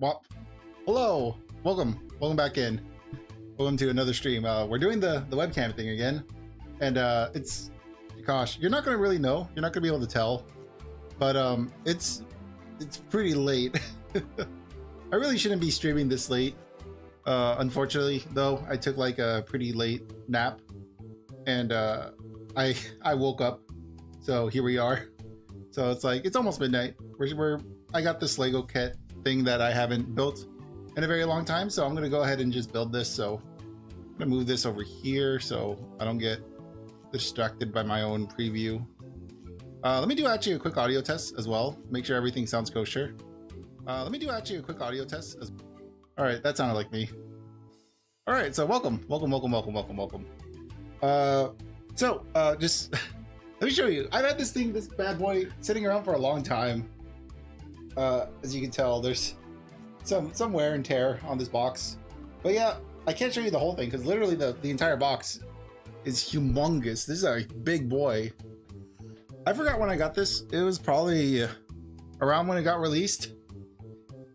Well, hello, welcome back in. Welcome to another stream. We're doing the webcam thing again, and gosh, you're not gonna really know. You're not gonna be able to tell, but it's pretty late. I really shouldn't be streaming this late. Unfortunately, though, I took like a pretty late nap, and I woke up. So here we are. So it's almost midnight. I got this Lego kit thing that I haven't built in a very long time, so I'm gonna go ahead and just build this. So I'm gonna move this over here so I don't get distracted by my own preview. Let me do actually a quick audio test as well. Make sure everything sounds kosher. Let me do actually a quick audio test. All right, that sounded like me. All right, so welcome. Just let me show you. I've had this bad boy, sitting around for a long time. As you can tell, there's some wear and tear on this box. But yeah, I can't show you the whole thing because literally the entire box is humongous. This is a big boy. I forgot when I got this. It was probably around when it got released.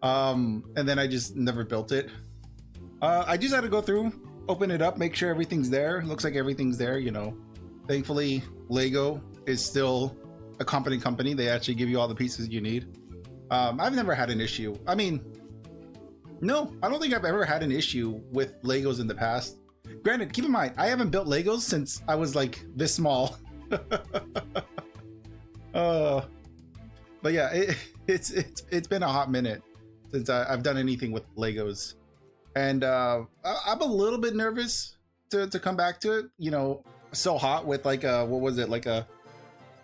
And then I just never built it. I just had to go through, open it up, make sure everything's there. Looks like everything's there, you know. Thankfully, Lego is still a competent company. They actually give you all the pieces you need. I've never had an issue. I mean, no, I don't think I've ever had an issue with Legos in the past. Granted, keep in mind, I haven't built Legos since I was like this small. But yeah, it's been a hot minute since I've done anything with Legos, and I'm a little bit nervous to come back to it. You know, so hot with like what was it, like a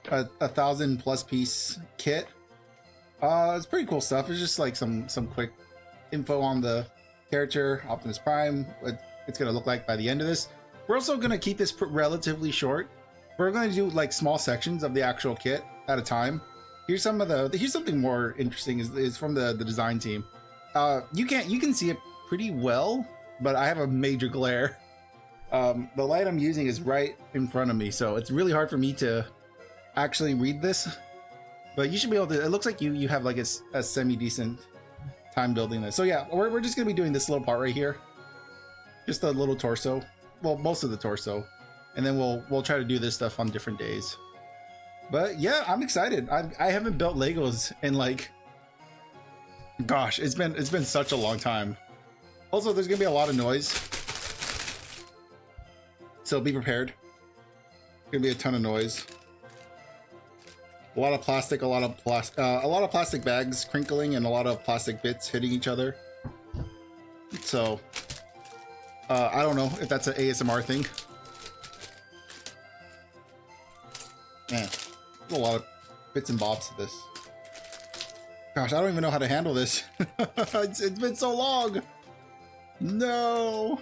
1,000+ piece kit. It's pretty cool stuff. It's just like some quick info on the character, Optimus Prime, what it's gonna look like by the end of this. We're also gonna keep this relatively short. We're gonna do like small sections of the actual kit at a time. Here's something more interesting is from the design team. You can see it pretty well, but I have a major glare. The light I'm using is right in front of me, so it's really hard for me to actually read this. But you should be able to. It looks like you have like a semi-decent time building this. So yeah, we're just gonna be doing this little part right here, just a little torso. Well, most of the torso, and then we'll try to do this stuff on different days. But yeah, I'm excited. I haven't built Legos in like, gosh, it's been such a long time. Also, there's gonna be a lot of noise, so be prepared. Gonna be a ton of noise. A lot of plastic, a lot of plastic bags crinkling, and a lot of plastic bits hitting each other. So, I don't know if that's an ASMR thing. Man, there's a lot of bits and bobs to this. Gosh, I don't even know how to handle this. It's been so long. No.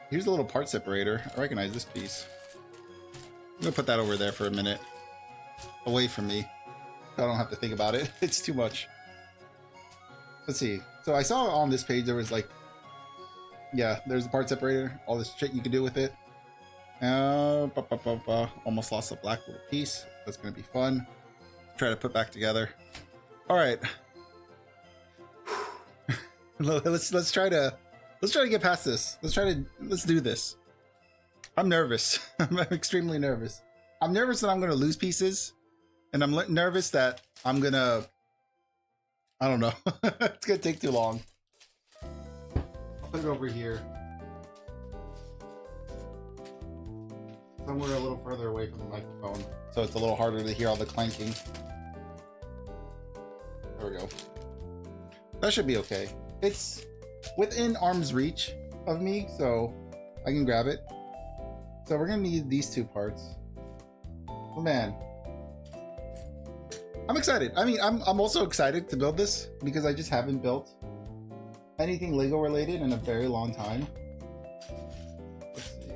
Here's a little part separator. I recognize this piece. I'm gonna put that over there for a minute, away from me. I don't have to think about it. It's too much. Let's see. So I saw on this page there was like, yeah, there's the part separator. All this shit you can do with it. Almost lost a black little piece. That's gonna be fun. Try to put back together. All right. let's try to get past this. Let's do this. I'm nervous. I'm extremely nervous. I'm nervous that I'm gonna lose pieces, and I'm nervous that I'm gonna, I don't know. It's gonna take too long. I'll put it over here, somewhere a little further away from the microphone, so it's a little harder to hear all the clanking. There we go. That should be okay. It's within arm's reach of me, so I can grab it. So we're gonna need these two parts. Oh man, I'm excited. I mean, I'm also excited to build this because I just haven't built anything Lego related in a very long time. Let's see.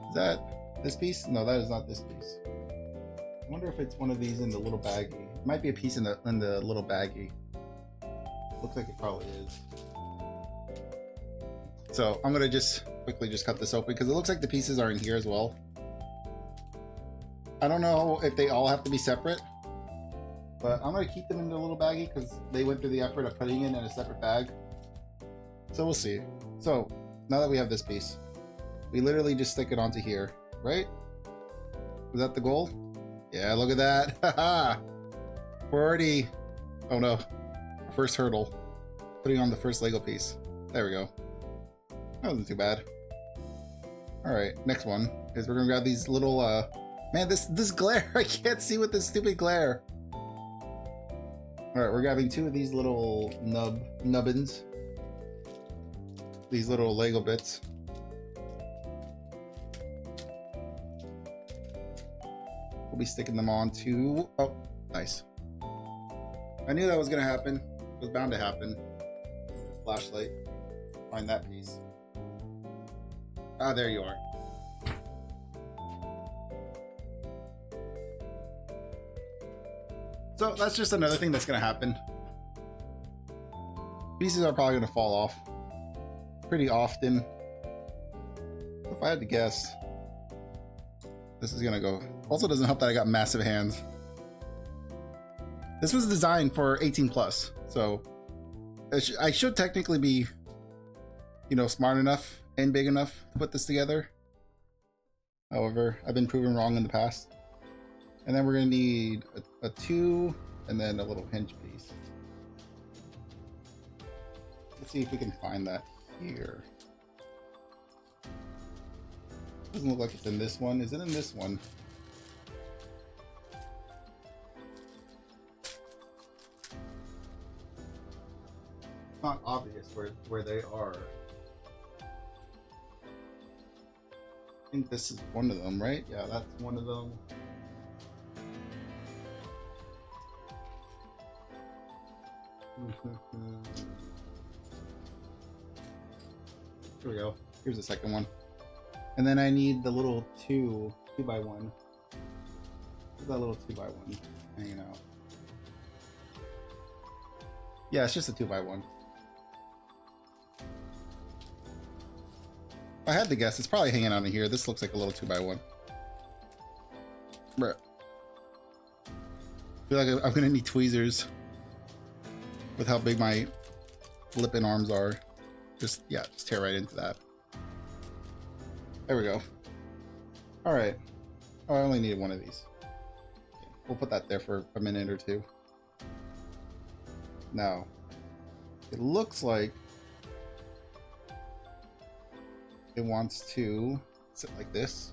Is that this piece? No, that is not this piece. I wonder if it's one of these in the little baggie. It might be a piece in the little baggie. Looks like it probably is. So I'm gonna just quickly cut this open because it looks like the pieces are in here as well. I don't know if they all have to be separate, But I'm gonna keep them in the little baggie because they went through the effort of putting it in a separate bag. So we'll see. So now that we have this piece, we literally just stick it onto here, right? Was that the goal? Yeah, look at that. Haha. We're already, oh no, first hurdle. Putting on the first Lego piece. There we go. That wasn't too bad. Alright, next one is we're gonna grab these little, man, this glare, I can't see with this stupid glare. Alright, we're grabbing 2 of these little nubbins. These little Lego bits. We'll be sticking them on to, oh, nice. I knew that was gonna happen. It was bound to happen. Flashlight. Find that piece. Ah, there you are. So that's just another thing that's gonna happen. Pieces are probably gonna fall off pretty often. If I had to guess, this is gonna go. Also doesn't help that I got massive hands. This was designed for 18 plus, so I should technically be, you know, smart enough and big enough to put this together. However, I've been proven wrong in the past. And then we're gonna need a 2 and then a little hinge piece. Let's see if we can find that here. Doesn't look like it's in this one. Is it in this one? It's not obvious where they are. I think this is one of them, right? Yeah, that's one of them. Here we go. Here's the second one. And then I need the little 2x1. That little 2x1 hanging out. Yeah, it's just a 2x1. I had to guess, it's probably hanging out in here. This looks like a little 2x1. Bruh. I feel like I'm gonna need tweezers with how big my flipping arms are. Just tear right into that. There we go. All right. Oh, I only needed one of these. Okay, we'll put that there for a minute or two. Now, it looks like it wants to sit like this.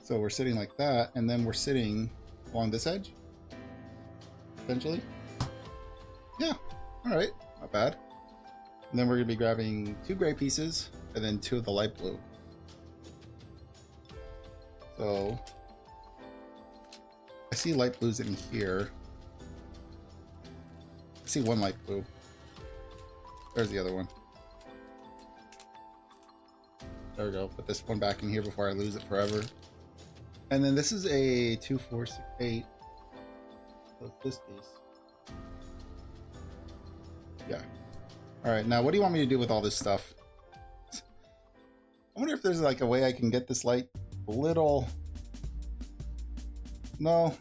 So we're sitting like that, and then we're sitting along this edge, essentially. Yeah, all right, not bad. And then we're gonna be grabbing 2 gray pieces and then 2 of the light blue. So I see light blues in here. I see 1 light blue. There's the other one. There we go. Put this one back in here before I lose it forever. And then this is a 2, 4, 6, 8. So it's this piece. Yeah. All right. Now, what do you want me to do with all this stuff? I wonder if there's like a way I can get this light a little. No.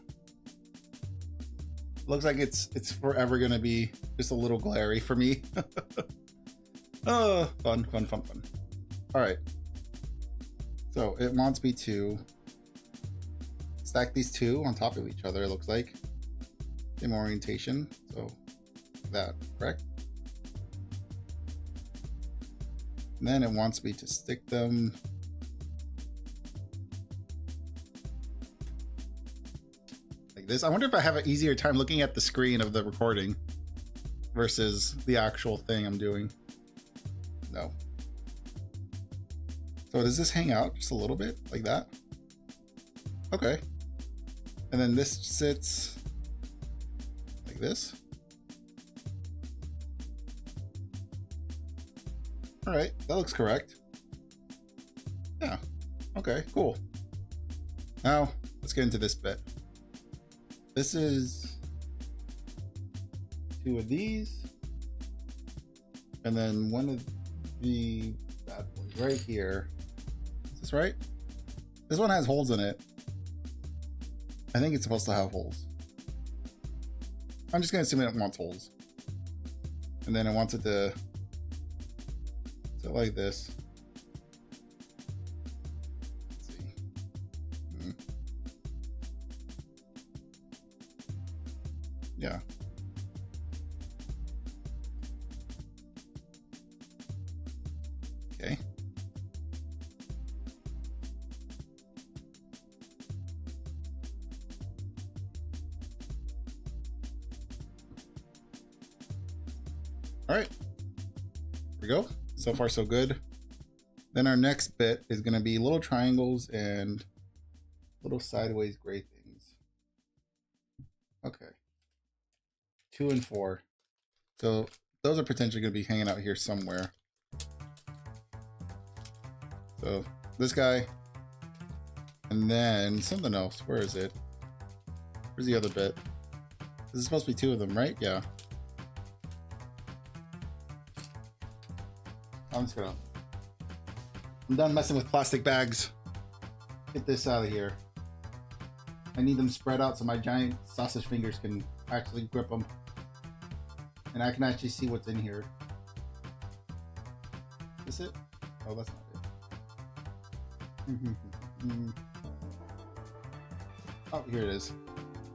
Looks like it's forever gonna be just a little glary for me. Oh, fun. All right. So it wants me to stack these 2 on top of each other, it looks like. Same orientation, so that, correct? And then it wants me to stick them like this. I wonder if I have an easier time looking at the screen of the recording versus the actual thing I'm doing. No. So does this hang out just a little bit like that? Okay. And then this sits like this. All right, that looks correct. Yeah, okay, cool. Now, let's get into this bit. This is 2 of these, and then 1 of the bad boys right here. Is this right? This one has holes in it. I think it's supposed to have holes. I'm just gonna assume it wants holes. And then it wants it to sit like this. Let's see. Yeah. Okay. All right, here we go. So far, so good. Then our next bit is going to be little triangles and little sideways gray things. Okay. 2 and 4. So those are potentially going to be hanging out here somewhere. So this guy, and then something else. Where is it? Where's the other bit? This is supposed to be 2 of them, right? Yeah. I'm done messing with plastic bags. Get this out of here. I need them spread out so my giant sausage fingers can actually grip them. And I can actually see what's in here. Is this it? Oh, that's not it. Oh, here it is.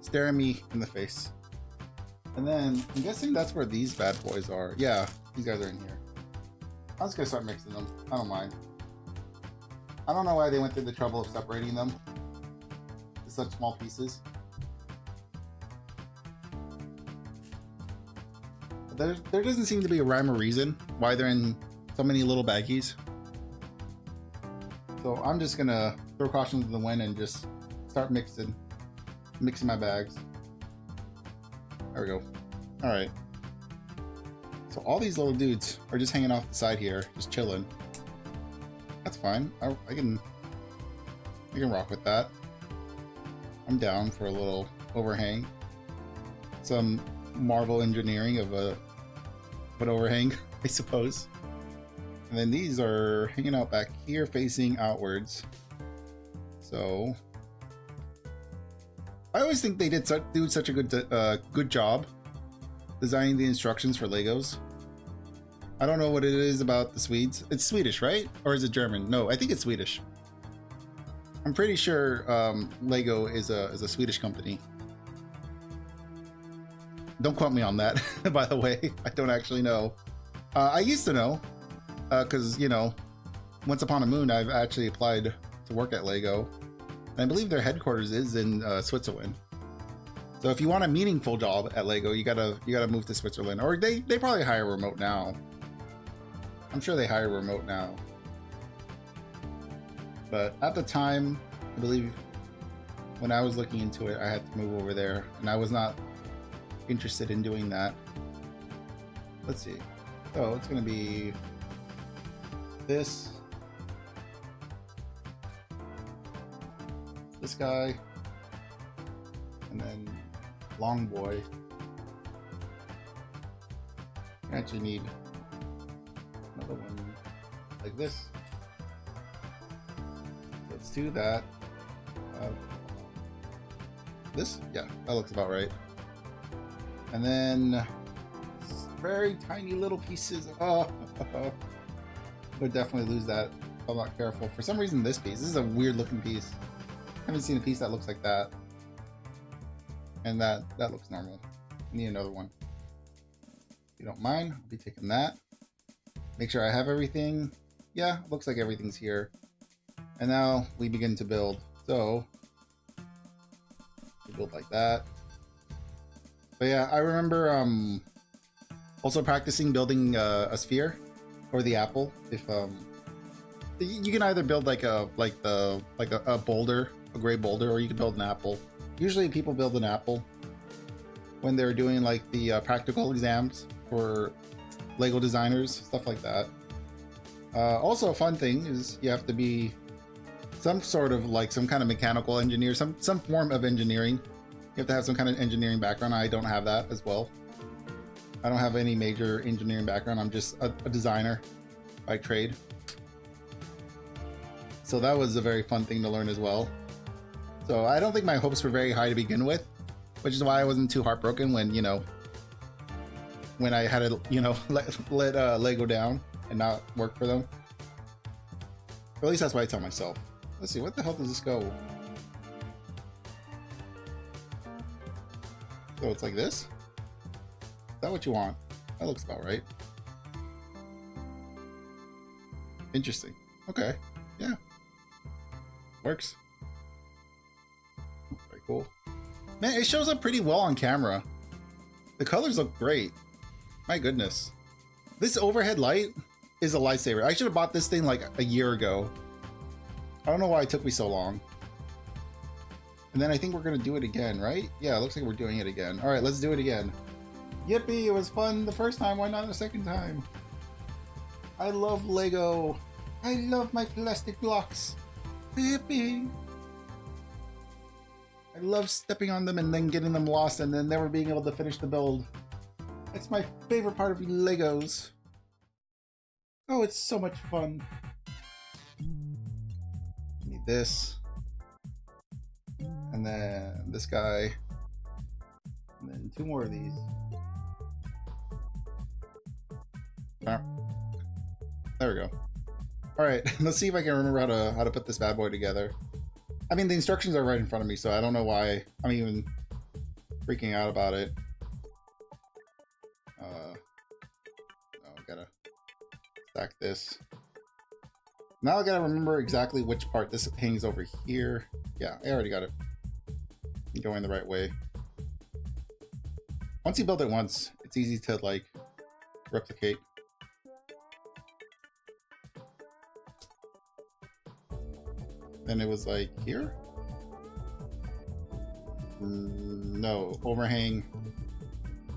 Staring me in the face. And then, I'm guessing that's where these bad boys are. Yeah, these guys are in here. I'm just gonna start mixing them. I don't mind. I don't know why they went through the trouble of separating them to such small pieces. There doesn't seem to be a rhyme or reason why they're in so many little baggies. So I'm just gonna throw caution to the wind and just start mixing my bags. There we go. All right. So all these little dudes are just hanging off the side here, just chilling. That's fine. I can rock with that. I'm down for a little overhang. Some Marvel engineering of an overhang, I suppose. And then these are hanging out back here, facing outwards. So I always think they do such a good job designing the instructions for Legos. I don't know what it is about the Swedes. It's Swedish, right? Or is it German? No, I think it's Swedish. I'm pretty sure Lego is a Swedish company. Don't quote me on that, by the way. I don't actually know. I used to know, because, you know, once upon a moon, I've actually applied to work at Lego. And I believe their headquarters is in Switzerland. So if you want a meaningful job at Lego, you gotta move to Switzerland. Or they probably hire remote now. I'm sure they hire remote now. But at the time, I believe when I was looking into it, I had to move over there, and I was not interested in doing that. Let's see. So it's gonna be this guy, and then long boy. I actually need another one like this. Let's do that. This? Yeah, that looks about right. And then very tiny little pieces. Oh, would definitely lose that if I'm not careful. For some reason, this is a weird looking piece. I haven't seen a piece that looks like that. And that looks normal. I need another one. If you don't mind, I'll be taking that. Make sure I have everything. Yeah, looks like everything's here. And now we begin to build. So we build like that. But yeah, I remember also practicing building a sphere or the apple. If you can either build like a boulder, a gray boulder, or you can build an apple. Usually people build an apple when they're doing like the practical exams for Lego designers, stuff like that. Also a fun thing is you have to be some sort of like some kind of mechanical engineer, some form of engineering. You have to have some kind of engineering background. I don't have that as well. I don't have any major engineering background. I'm just a designer by trade. So that was a very fun thing to learn as well. So I don't think my hopes were very high to begin with, which is why I wasn't too heartbroken when, you know, when I had to, you know, let Lego down and not work for them. Or at least that's what I tell myself. Let's see, what the hell does this go? So it's like this? Is that what you want? That looks about right. Interesting. Okay. Yeah. Works. Very cool. Man, it shows up pretty well on camera. The colors look great. My goodness. This overhead light is a lifesaver. I should have bought this thing like a year ago. I don't know why it took me so long. And then I think we're gonna do it again, right? Yeah, it looks like we're doing it again. All right, let's do it again. Yippee, it was fun the first time. Why not the second time? I love Lego. I love my plastic blocks. Yippee. I love stepping on them and then getting them lost and then never being able to finish the build. That's my favorite part of Legos. Oh, it's so much fun. Need this. And then this guy. And then 2 more of these. There we go. All right, let's see if I can remember how to put this bad boy together. I mean, the instructions are right in front of me, so I don't know why I'm even freaking out about it. Oh, gotta stack this. Now I gotta remember exactly which part this hangs over here. Yeah, I already got it. I'm going the right way. Once you build it once, it's easy to like replicate. Then it was like here? No, overhang.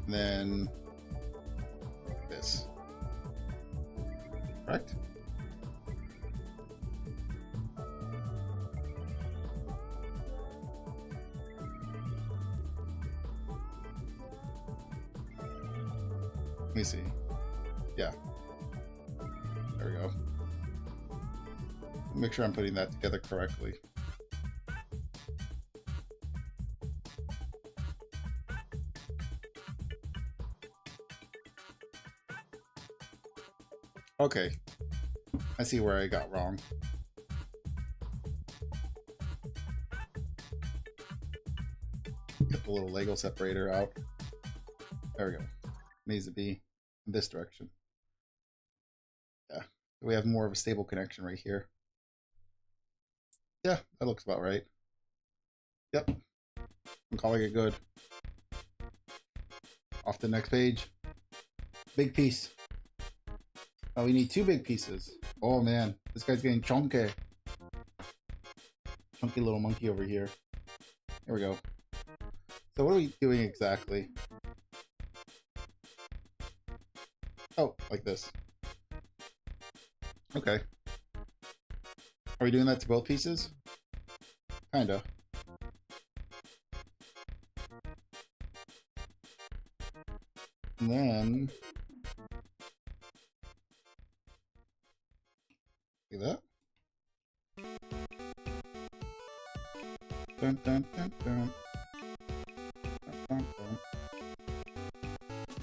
Then this. Correct? Let me see. Yeah. There we go. Make sure I'm putting that together correctly. Okay. I see where I got wrong. Get the little Lego separator out. There we go. Needs to be in this direction. Yeah. We have more of a stable connection right here. Yeah, that looks about right. Yep. I'm calling it good. Off to the next page. Big piece. Oh, we need 2 big pieces. Oh man, this guy's getting chunky. Chunky little monkey over here. There we go. So what are we doing exactly? Oh, like this. Okay. Are we doing that to both pieces? Kinda. And then... see that? Dun, dun, dun, dun. Dun, dun, dun.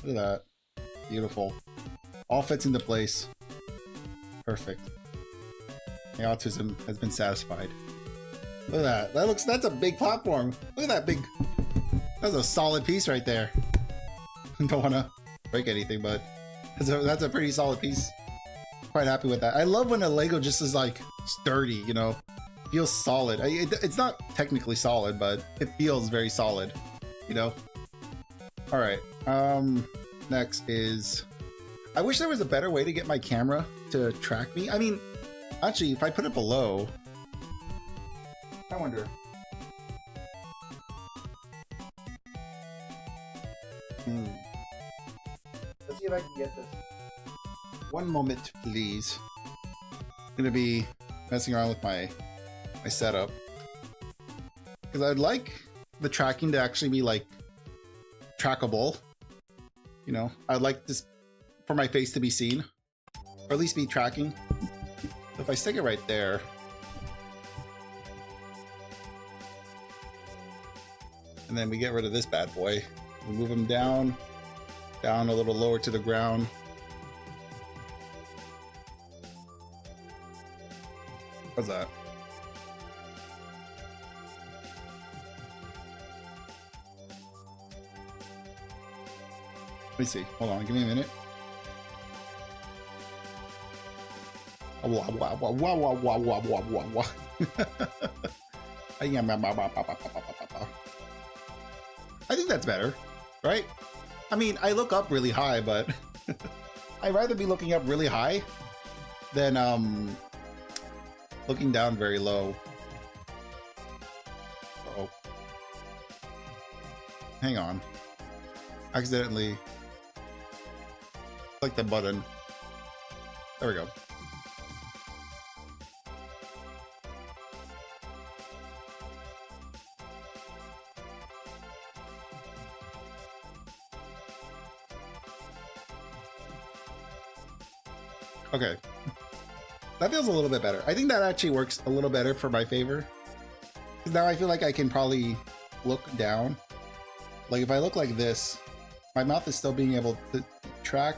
Look at that. Beautiful. All fits into place. Perfect. My autism has been satisfied. Look at that. That's a big platform. Look at that big. That's a solid piece right there. Don't want to break anything, but that's a pretty solid piece. Quite happy with that. I love when a Lego just is like sturdy, you know, feels solid. It's not technically solid, but it feels very solid, you know. All right. Next is, I wish there was a better way to get my camera to track me. I mean, actually, if I put it below, I wonder. Let's see if I can get this. One moment, please. I'm gonna be messing around with my setup because I'd like the tracking to actually be like trackable. You know, I'd like this for my face to be seen, or at least be tracking. So if I stick it right there, And then we get rid of this bad boy. We move him down a little lower to the ground. What's that? Let me see. Hold on, give me a minute. I think that's better, right? I mean, I look up really high, but I'd rather be looking up really high than looking down very low. Uh-oh. Hang on. Accidentally click the button. There we go. Okay. That feels a little bit better. I think that actually works a little better for my favor. Because now I feel like I can probably look down. Like if I look like this, my mouth is still being able to track.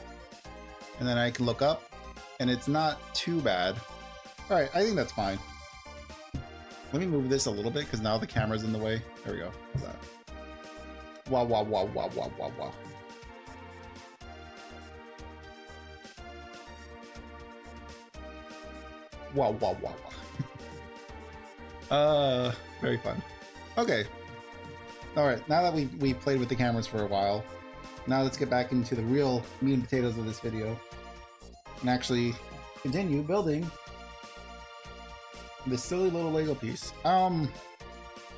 And then I can look up. And it's not too bad. Alright, I think that's fine. Let me move this a little bit because now the camera's in the way. There we go. How's that? Wow, wow, wow, wow, wow, wow, wow. Wow, wow, wow, wow. Very fun. Okay. Alright, now that we played with the cameras for a while, now let's get back into the real meat and potatoes of this video. And actually continue building this silly little Lego piece. I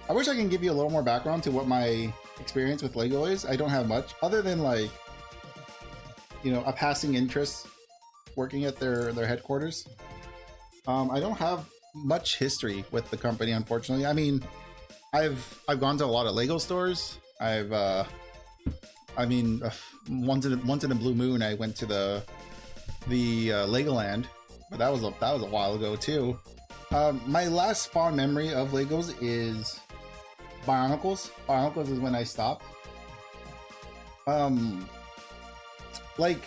wish I can give you a little more background to what my experience with Lego is. I don't have much, other than like, you know, a passing interest working at their headquarters. I don't have much history with the company, unfortunately. I mean, I've gone to a lot of Lego stores. I mean, once in a blue moon, I went to the Legoland, but that was a while ago too. My last fond memory of Legos is Bionicles. Bionicles is when I stopped. Like,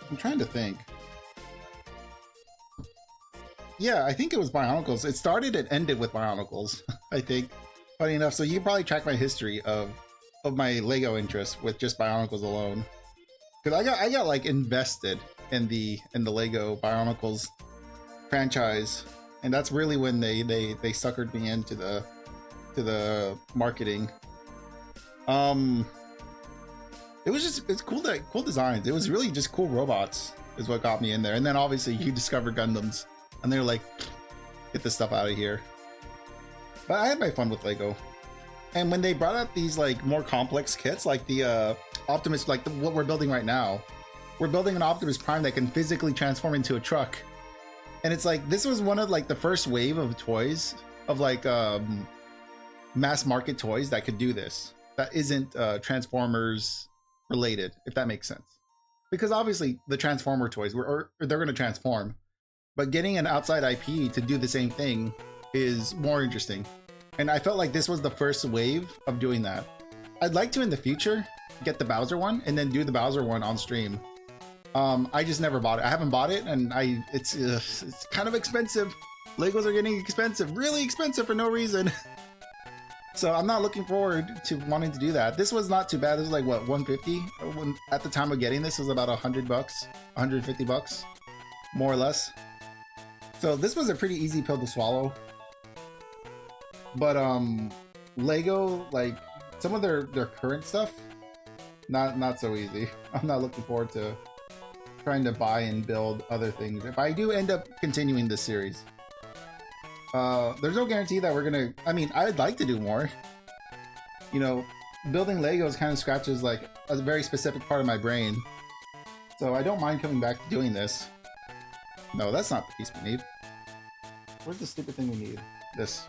I'm trying to think. Yeah, I think it was Bionicles. It started and ended with Bionicles, I think. Funny enough, so you can probably track my history of my Lego interest with just Bionicles alone. Because I got like invested in the Lego Bionicles franchise, and that's really when they suckered me into the marketing. It's cool designs. It was really just cool robots is what got me in there. And then obviously you discover Gundams. And they're like, get this stuff out of here. But I had my fun with Lego. And when they brought out these like more complex kits, like the Optimus, like what we're building right now, we're building an Optimus Prime that can physically transform into a truck. And it's like, this was one of like the first wave of toys, of like mass market toys that could do this. That isn't Transformers related, if that makes sense. Because obviously the Transformer toys, they're going to transform. But getting an outside IP to do the same thing is more interesting. And I felt like this was the first wave of doing that. I'd like to in the future get the Bowser one and then do the Bowser one on stream. I just never bought it. I haven't bought it, and it's kind of expensive. Legos are getting expensive, really expensive for no reason. So I'm not looking forward to wanting to do that. This was not too bad. This was like what, 150? When at the time of getting this, it was about 100 bucks, 150 bucks, more or less. So this was a pretty easy pill to swallow. But Lego, like some of their current stuff, not so easy. I'm not looking forward to trying to buy and build other things if I do end up continuing this series. There's no guarantee that we're gonna, I mean, I'd like to do more. You know, building Legos kind of scratches like a very specific part of my brain. So I don't mind coming back to doing this. No, that's not the piece we need. Where's the stupid thing we need? This.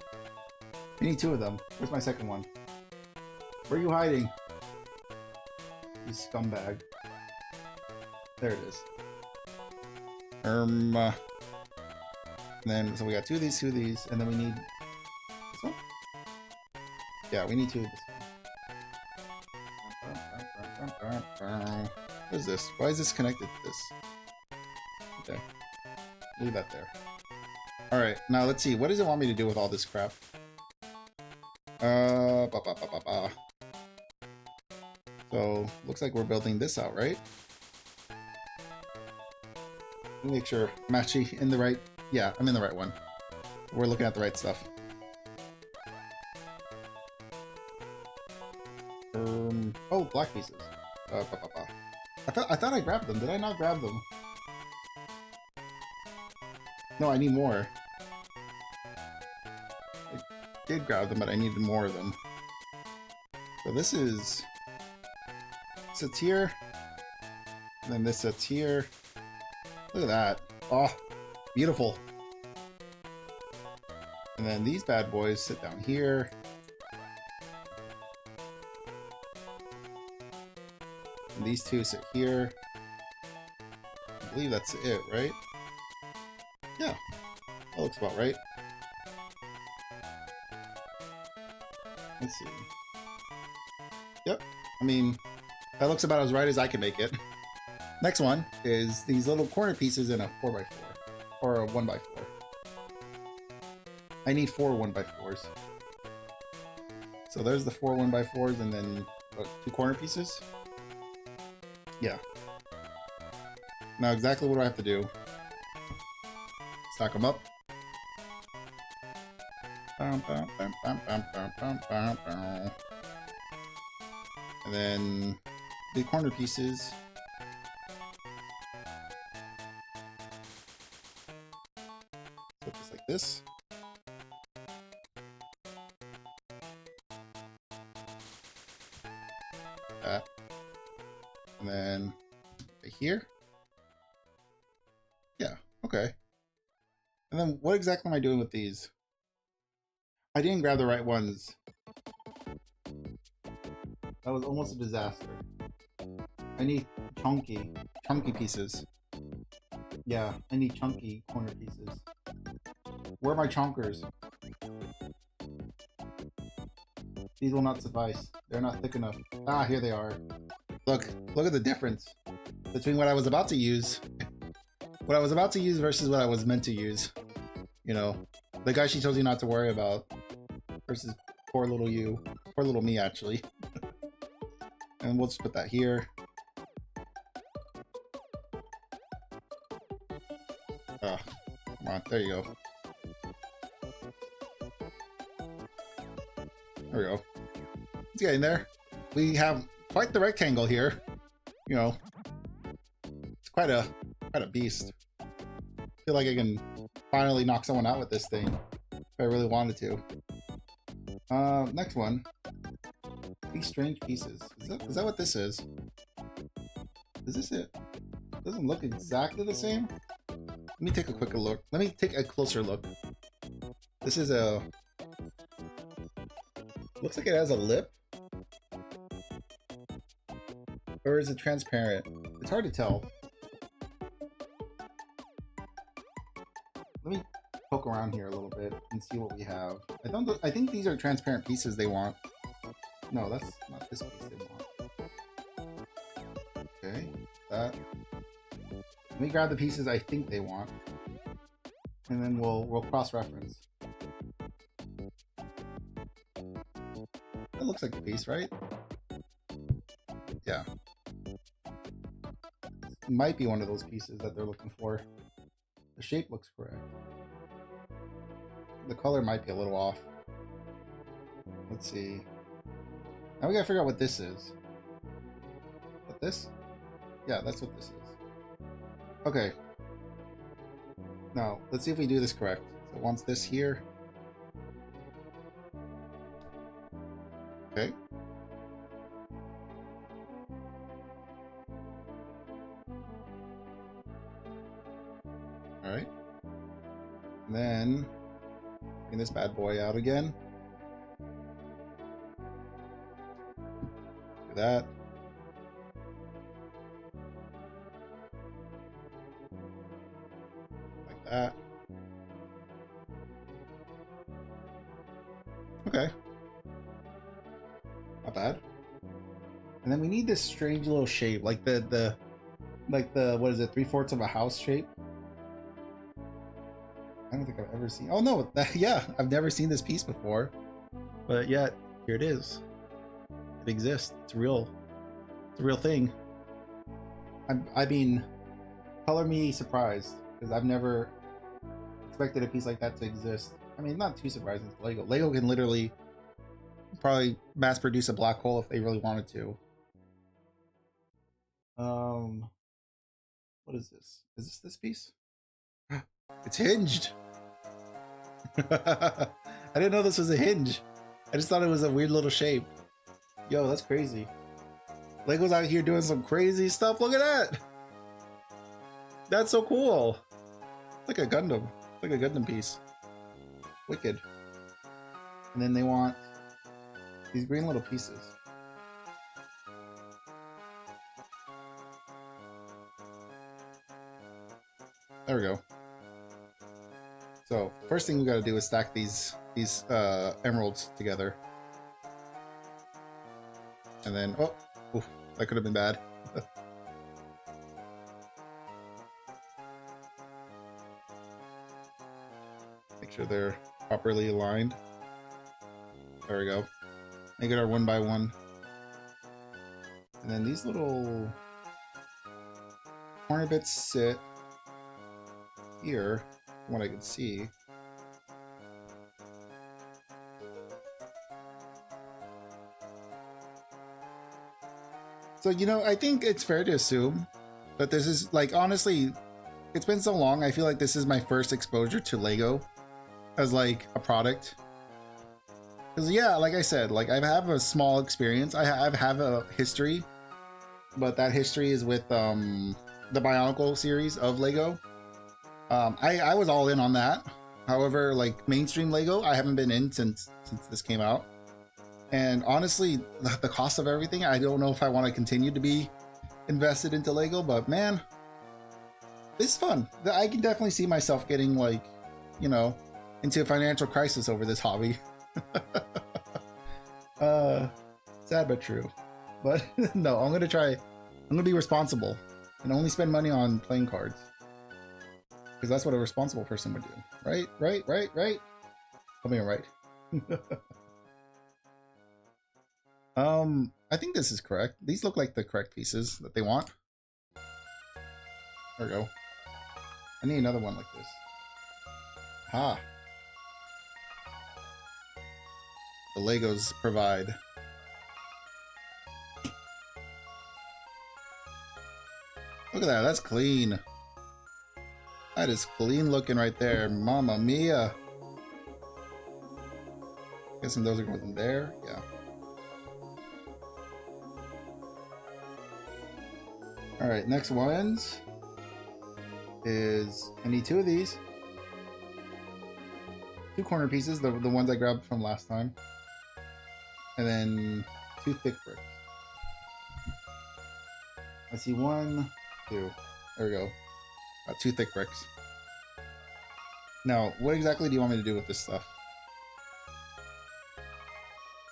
We need two of them. Where's my second one? Where are you hiding? You scumbag. There it is. And then, so we got two of these, and then we need this one? Yeah, we need two of this one. What is this? Why is this connected to this? Okay. Leave that there. Alright, now let's see. What does it want me to do with all this crap? So, looks like we're building this out, right? Let me make sure I'm actually in the right... Yeah, I'm in the right one. We're looking at the right stuff. Oh, black pieces. I thought I grabbed them. Did I not grab them? No, I need more. I did grab them, but I needed more of them. So this is... sits here. And then this sits here. Look at that. Oh, beautiful. And then these bad boys sit down here. And these two sit here. I believe that's it, right? Yeah, that looks about right. Let's see. Yep, I mean, that looks about as right as I can make it. Next one is these little corner pieces in a 4x4, or a 1x4. I need 4 1x4s. So there's the 4 1x4s, and then what, 2 corner pieces? Yeah. Now exactly what do I have to do? Stack them up. And then the corner pieces. Put this like this. That. And then right here. Yeah, okay. And then what exactly am I doing with these? I didn't grab the right ones. That was almost a disaster. I need chunky pieces. Yeah, I need chunky corner pieces. Where are my chonkers? These will not suffice. They're not thick enough. Ah, here they are. Look at the difference between what I was about to use. What I was about to use versus what I was meant to use. You know, the guy she tells you not to worry about versus poor little you. Poor little me, actually. And we'll just put that here. Oh, come on. There you go. There we go. It's getting there. We have quite the rectangle here. You know, it's quite a beast. I feel like I can finally knock someone out with this thing if I really wanted to. Next one. These strange pieces. Is that what this is? Is this it? Doesn't look exactly the same. Let me take a quicker look. Let me take a closer look. This is a... Looks like it has a lip. Or is it transparent? It's hard to tell. Let me poke around here a little bit and see what we have. I think these are transparent pieces they want. No, that's not this piece they want. Okay, that. Let me grab the pieces I think they want, and then we'll cross-reference. That looks like a piece, right? Yeah. It might be one of those pieces that they're looking for. The shape looks correct. The color might be a little off. Let's see. Now we gotta figure out what this is. What this? Yeah, that's what this is. Okay. Now, let's see if we do this correct. So it wants this here. Okay. Alright. And then, bring this bad boy out again. Do that. Like that. Okay. Not bad. And then we need this strange little shape, like the what is it, 3/4 of a house shape. I don't think I've ever seen. Oh no, yeah, I've never seen this piece before, but yet here it is. It exists. It's real. It's a real thing. I mean, color me surprised, because I've never expected a piece like that to exist. I mean, not too surprising. It's Lego. Lego can literally probably mass produce a black hole if they really wanted to. What is this? Is this piece? It's hinged. I didn't know this was a hinge. I just thought it was a weird little shape. Yo, that's crazy. Lego's out here doing some crazy stuff. Look at that. That's so cool. It's like a Gundam. It's like a Gundam piece. Wicked. And then they want these green little pieces. There we go. So first thing we got to do is stack these emeralds together. And then, oh, oof, that could have been bad. Make sure they're properly aligned. There we go. Make it our 1 by 1. And then these little corner bits sit here, from what I can see. So, you know, I think it's fair to assume that this is, like, honestly, it's been so long, I feel like this is my first exposure to Lego as, like, a product. Because, yeah, like I said, like, I have a small experience. I have a history, but that history is with the Bionicle series of Lego. I was all in on that. However, like, mainstream Lego, I haven't been in since this came out. And honestly, the cost of everything, I don't know if I want to continue to be invested into Lego, but man, it's fun. I can definitely see myself getting, like, you know, into a financial crisis over this hobby. Sad but true. But no, I'm gonna be responsible and only spend money on playing cards, because that's what a responsible person would do. Right? Tell me I'm right. I think this is correct. These look like the correct pieces that they want. There we go. I need another one like this. Ha! The Legos provide. Look at that, that's clean. That is clean looking right there. Mamma mia. Guessing those are going in there? Yeah. Alright, next ones is, I need 2 of these. 2 corner pieces, the ones I grabbed from last time. And then 2 thick bricks. I see 1, 2. There we go. Got 2 thick bricks. Now, what exactly do you want me to do with this stuff?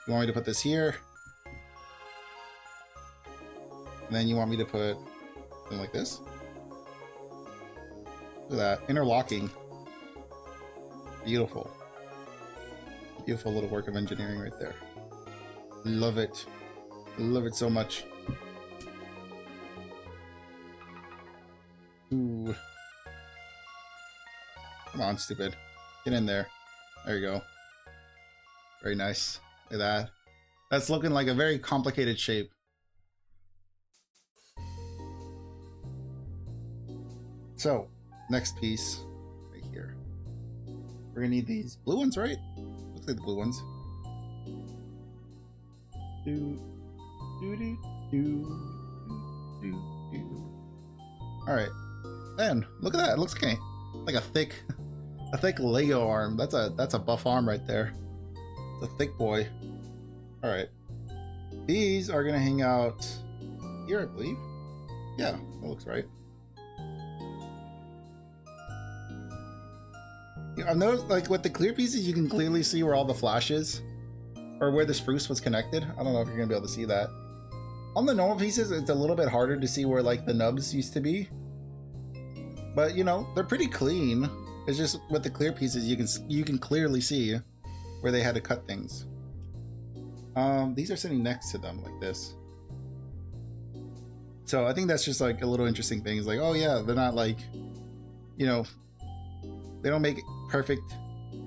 You want me to put this here? And then you want me to put something like this? Look at that. Interlocking. Beautiful. Beautiful little work of engineering right there. Love it. Love it so much. Ooh. Come on, stupid. Get in there. There you go. Very nice. Look at that. That's looking like a very complicated shape. So, next piece right here. We're gonna need these blue ones, right? Looks like the blue ones. Alright. Man, look at that. It looks like a thick Lego arm. That's a buff arm right there. It's a thick boy. Alright. These are gonna hang out here, I believe. Yeah, that looks right. I've noticed, like, with the clear pieces, you can clearly see where all the flash is, or where the spruce was connected. I don't know if you're gonna be able to see that. On the normal pieces, it's a little bit harder to see where like the nubs used to be. But you know, they're pretty clean. It's just with the clear pieces, you can clearly see where they had to cut things. These are sitting next to them like this. So I think that's just like a little interesting thing. It's like, oh yeah, they're not like, you know, they don't make perfect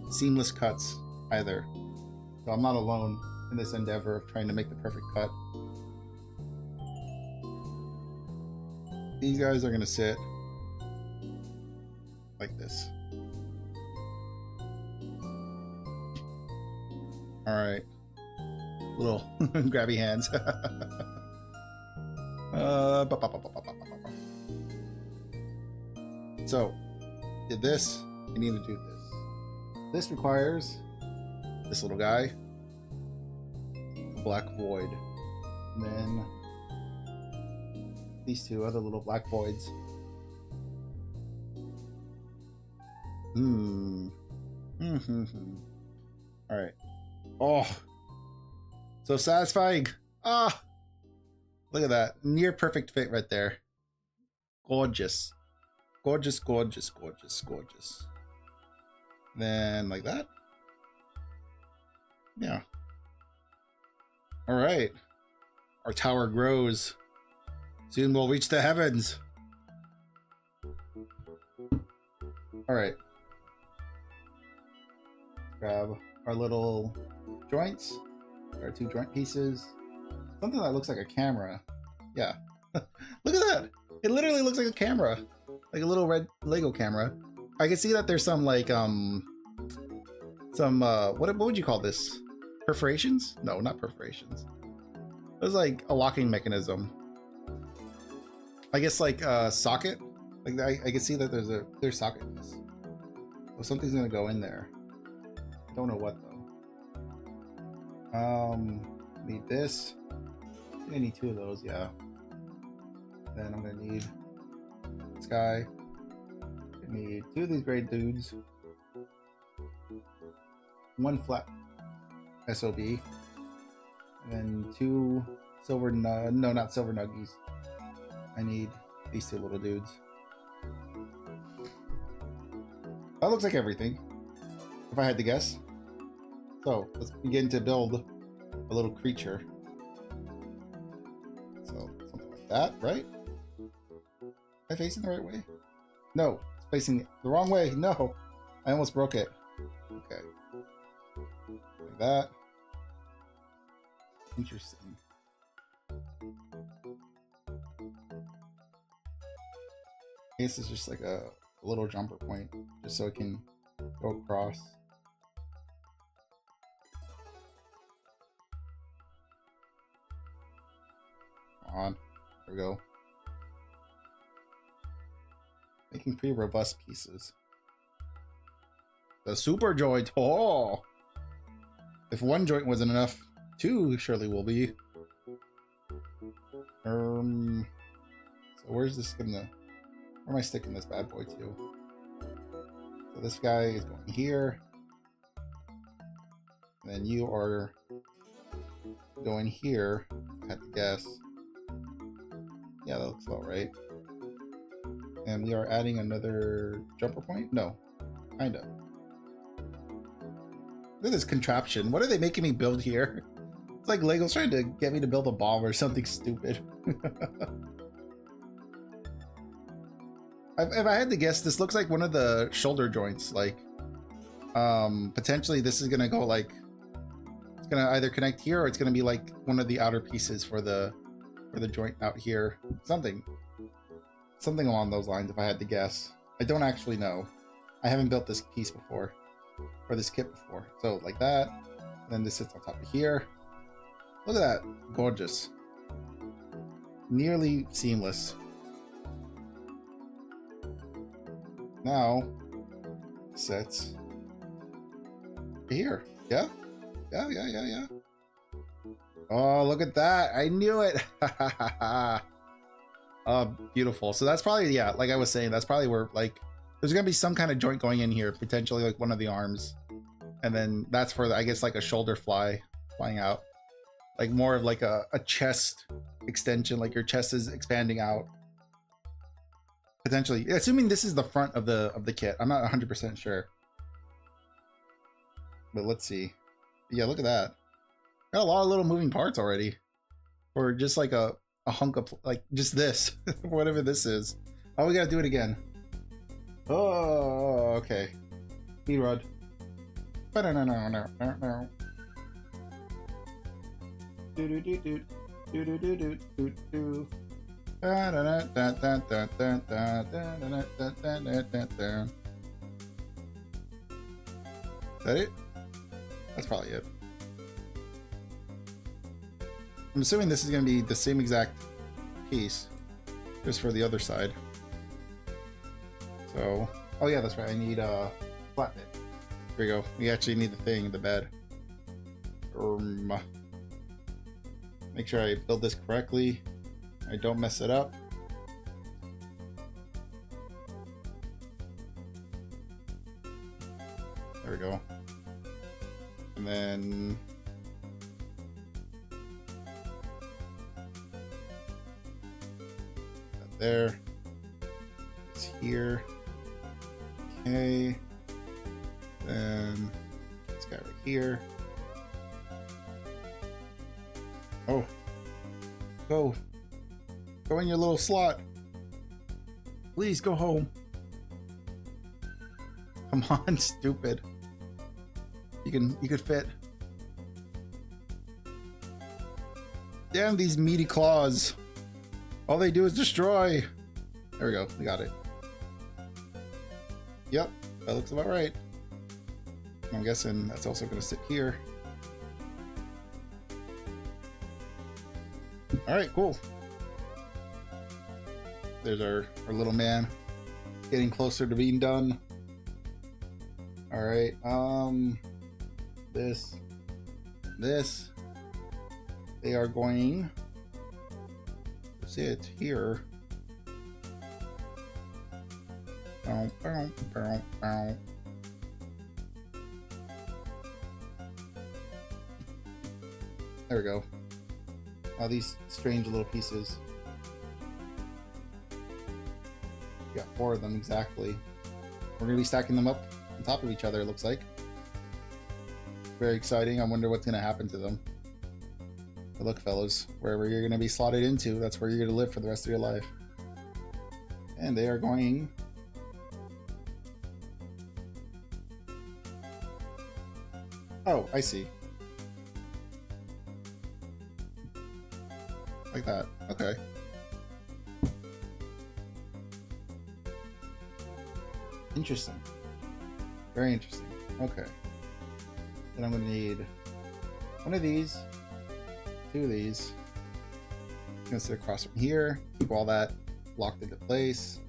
seamless cuts either. So I'm not alone in this endeavor of trying to make the perfect cut. These guys are gonna sit like this. All right, little grabby hands. So, did this? I need to do this. This requires this little guy, a black void, and then these two other little black voids. All right. Oh, so satisfying. Ah, look at that. Near perfect fit right there. Gorgeous. Gorgeous, gorgeous, gorgeous, gorgeous. Then like that. Yeah. All right. Our tower grows. Soon we'll reach the heavens. All right. Grab our little joints, our two joint pieces. Something that looks like a camera. Yeah. Look at that. It literally looks like a camera. Like a little red Lego camera. I can see that there's some like what would you call this? Perforations? No, not perforations. There's like a locking mechanism. I guess like a socket. Like I can see that there's socket in this. So something's gonna go in there. Don't know what though. Need this. I need two of those, yeah. Then I'm gonna need this guy. I need two of these gray dudes. One flat SOB. And then two silver no, not silver nuggies. I need these two little dudes. That looks like everything, if I had to guess. So let's begin to build a little creature. So something like that, right? Am I facing the right way? No, it's facing the wrong way. No, I almost broke it. Okay, like that. Interesting. I guess it's just like a little jumper point, just so it can go across. Come on, there we go. Making pretty robust pieces. The super joint. Oh, if one joint wasn't enough, two surely will be. So where's this gonna? Where am I sticking this bad boy to? So this guy is going here. And then you are going here. I had to guess. Yeah, that looks about right. And we are adding another jumper point? No, kind of. Look at this contraption. What are they making me build here? It's like Lego's trying to get me to build a bomb or something stupid. If I had to guess, this looks like one of the shoulder joints. Like, potentially this is gonna go like, it's gonna either connect here or it's gonna be like one of the outer pieces for the joint out here. Something along those lines. If I had to guess, I don't actually know. I haven't built this piece before, or this kit before. So like that. And then this sits on top of here. Look at that, gorgeous. Nearly seamless. Now, sets here. Yeah. Oh, look at that. I knew it. Oh, beautiful. So that's probably, yeah, like I was saying, that's probably where, like, there's going to be some kind of joint going in here, potentially like one of the arms. And then that's for, I guess, like a shoulder flying out. like more of like a chest extension, like your chest is expanding out. Potentially, assuming this is the front of the kit. I'm not 100% sure. But let's see. Yeah, look at that. Got a lot of little moving parts already. Or just like a hunk of, like, just this. Whatever this is. Oh, we gotta do it again. Oh, okay. Speed rod. No. Is that it? That's probably it. I'm assuming this is going to be the same exact piece, just for the other side. So, oh yeah, that's right. I need a flat bit. Here we go. We actually need the thing, the bed. Make sure I build this correctly. I don't mess it up. There we go. And then that there. It's here. Okay. Then this guy right here. Oh. Go. Go in your little slot. Please go home. Come on, stupid. You could fit. Damn these meaty claws. All they do is destroy. There we go. We got it. Yep, that looks about right. I'm guessing that's also going to sit here. All right, cool. There's our little man getting closer to being done. All right, this, they are going to sit here. Bow, bow, bow, bow. There we go. All these strange little pieces. We got 4 of them exactly. We're gonna be stacking them up on top of each other, it looks like. Very exciting. I wonder what's gonna happen to them. But look, fellas, wherever you're gonna be slotted into, that's where you're gonna live for the rest of your life. And they are going... Oh, I see. Like that. Okay. Interesting. Very interesting. Okay. Then I'm going to need 1 of these, 2 of these. I'm going to sit across from here, keep all that locked into place.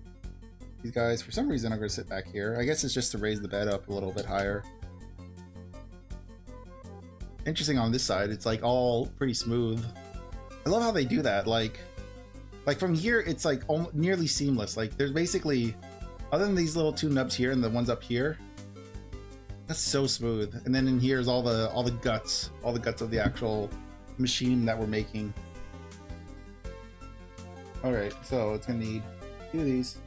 These guys, for some reason, I'm going to sit back here. I guess it's just to raise the bed up a little bit higher. Interesting on this side, it's like all pretty smooth. I love how they do that. Like from here, it's like nearly seamless. Like there's basically, other than these little 2 nubs here and the ones up here, that's so smooth. And then in here is all the guts of the actual machine that we're making. All right, so it's gonna need 2 of these,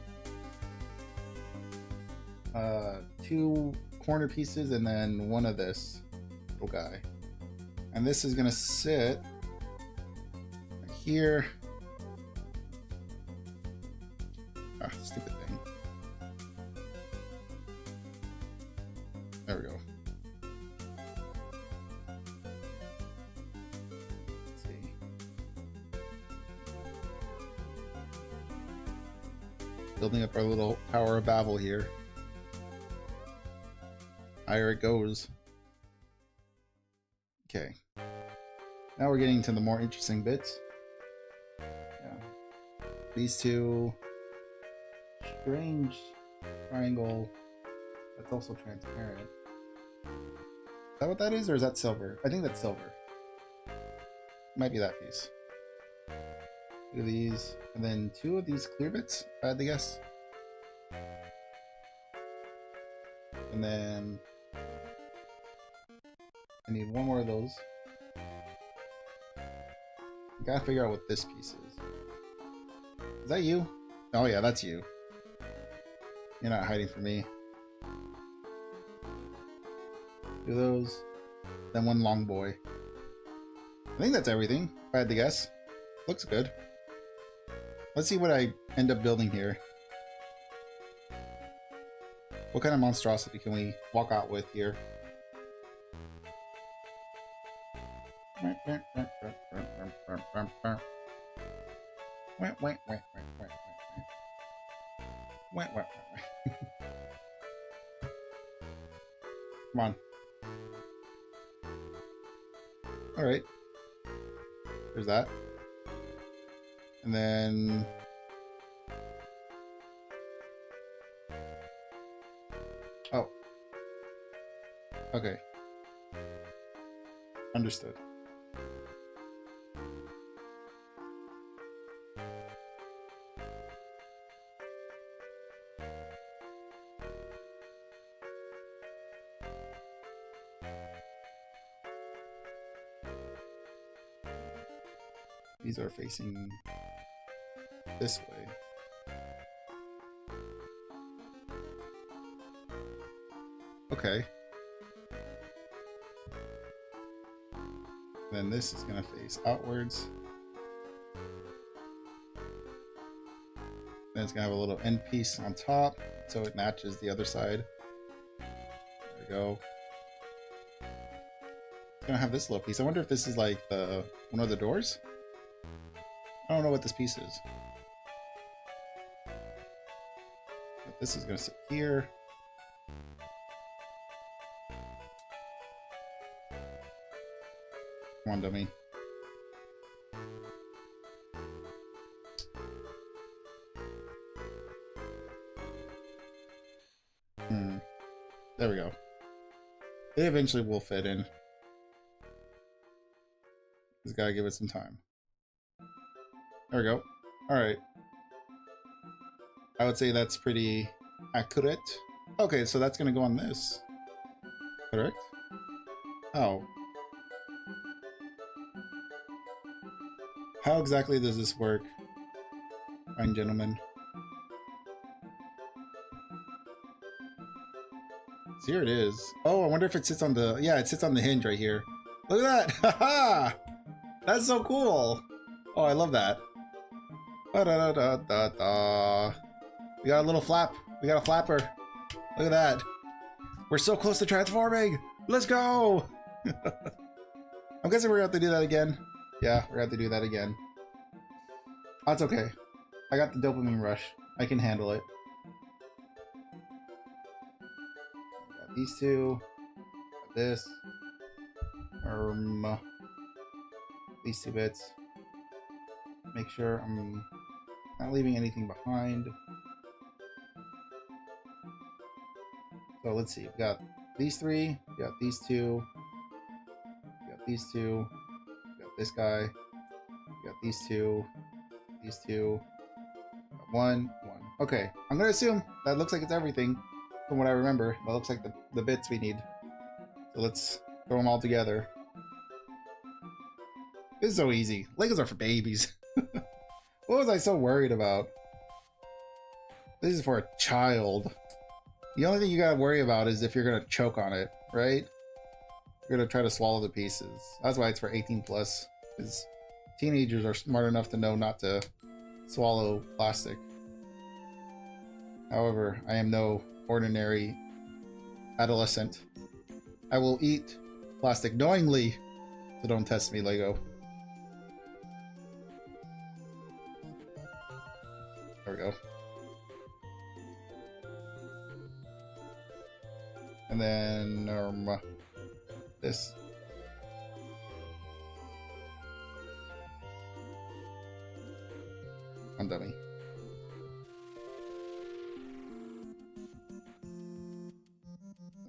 2 corner pieces, and then 1 of this little guy. And this is gonna sit right here. Ah, stupid thing. There we go. Let's see. Building up our little Tower of Babel here. Higher it goes. Okay. Now we're getting to the more interesting bits. Yeah. These 2 strange triangle that's also transparent. Is that what that is, or is that silver? I think that's silver. Might be that piece. 2 of these, and then 2 of these clear bits, if I had to guess. And then I need 1 more of those. Gotta figure out what this piece is. Is that you? Oh yeah, that's you. You're not hiding from me. Do those. Then one long boy. I think that's everything, if I had to guess. Looks good. Let's see what I end up building here. What kind of monstrosity can we walk out with here? Come on. Alright. There's that. And then... Oh. Okay. Understood. These are facing this way. Okay. Then this is gonna face outwards. Then it's gonna have a little end piece on top, so it matches the other side. There we go. It's gonna have this little piece. I wonder if this is like the one of the doors? I don't know what this piece is. But this is gonna sit here. Come on, dummy. There we go. They eventually will fit in. Just gotta give it some time. There we go. Alright. I would say that's pretty accurate. Okay, so that's gonna go on this. Correct? Oh. How exactly does this work, fine gentlemen? So here it is. Oh, I wonder if it sits on the... Yeah, it sits on the hinge right here. Look at that! Haha! That's so cool! Oh, I love that. Da-da-da-da-da-da. We got a little flap. We got a flapper. Look at that. We're so close to transforming! Let's go! I'm guessing we're gonna have to do that again. Yeah, we're gonna have to do that again. That's okay. I got the dopamine rush. I can handle it. Got these two. Got this. These two bits. Make sure I'm not leaving anything behind. So let's see. We got these three. We got these two. We got these two. We got this guy. We got these two. These two. Got one. Okay. I'm gonna assume that looks like it's everything from what I remember. That looks like the bits we need. So let's throw them all together. This is so easy. Legos are for babies. What was I so worried about? This is for a child. The only thing you gotta worry about is if you're gonna choke on it, right? You're gonna try to swallow the pieces. That's why it's for 18 plus. Because teenagers are smart enough to know not to swallow plastic. However, I am no ordinary adolescent. I will eat plastic knowingly, so don't test me, Lego. There we go. And then this. I'm dummy.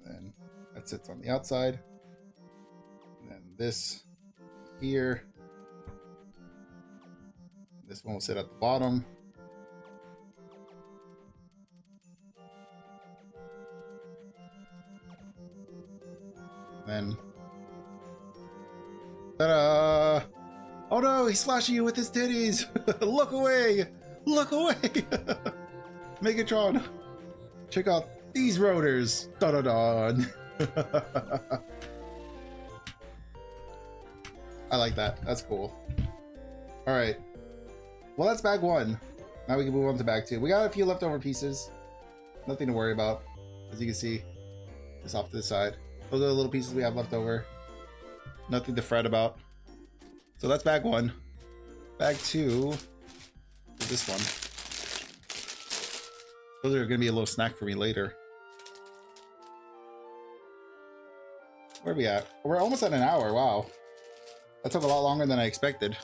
And then that sits on the outside. And then this here. This one will sit at the bottom. Then, ta-da! Oh no, he's flashing you with his titties! Look away! Look away! Megatron, check out these rotors! Da-da-da! I like that. That's cool. Alright. Well, that's bag 1. Now we can move on to bag 2. We got a few leftover pieces. Nothing to worry about. As you can see, just off to the side. Those are the little pieces we have left over. Nothing to fret about. So that's bag 1. Bag 2 is this one. Those are going to be a little snack for me later. Where are we at? We're almost at an hour. Wow. That took a lot longer than I expected.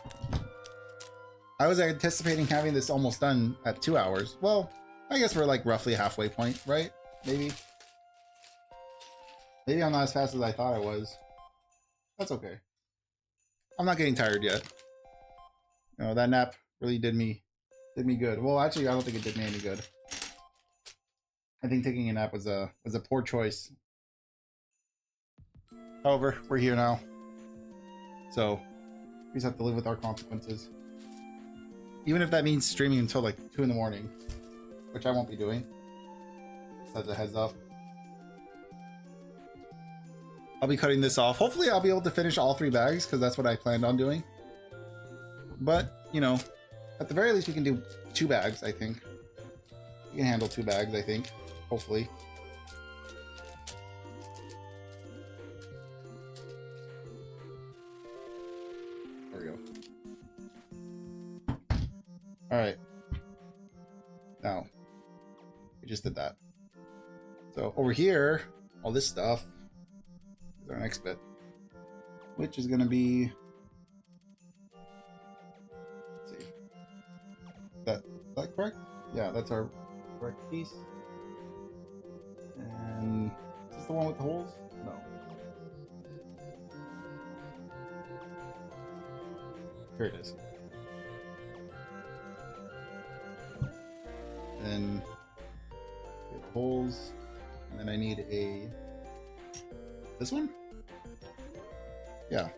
I was anticipating having this almost done at 2 hours. Well, I guess we're like roughly halfway point, right? Maybe. Maybe I'm not as fast as I thought I was. That's okay. I'm not getting tired yet. You know, that nap really did me good. Well, actually, I don't think it did me any good. I think taking a nap was a poor choice. However, we're here now. So, we just have to live with our consequences. Even if that means streaming until like 2 in the morning. Which I won't be doing. Just as a heads up. I'll be cutting this off. Hopefully I'll be able to finish all 3 bags, because that's what I planned on doing. But, you know, at the very least we can do 2 bags, I think. We can handle 2 bags, I think. Hopefully. There we go. Alright. Now, we just did that. So over here, all this stuff is our next bit. Which is going to be... Let's see. Is that correct? Yeah, that's our correct piece. And is this the one with the holes? No. Here it is. Then the holes, and then I need this one? Yeah.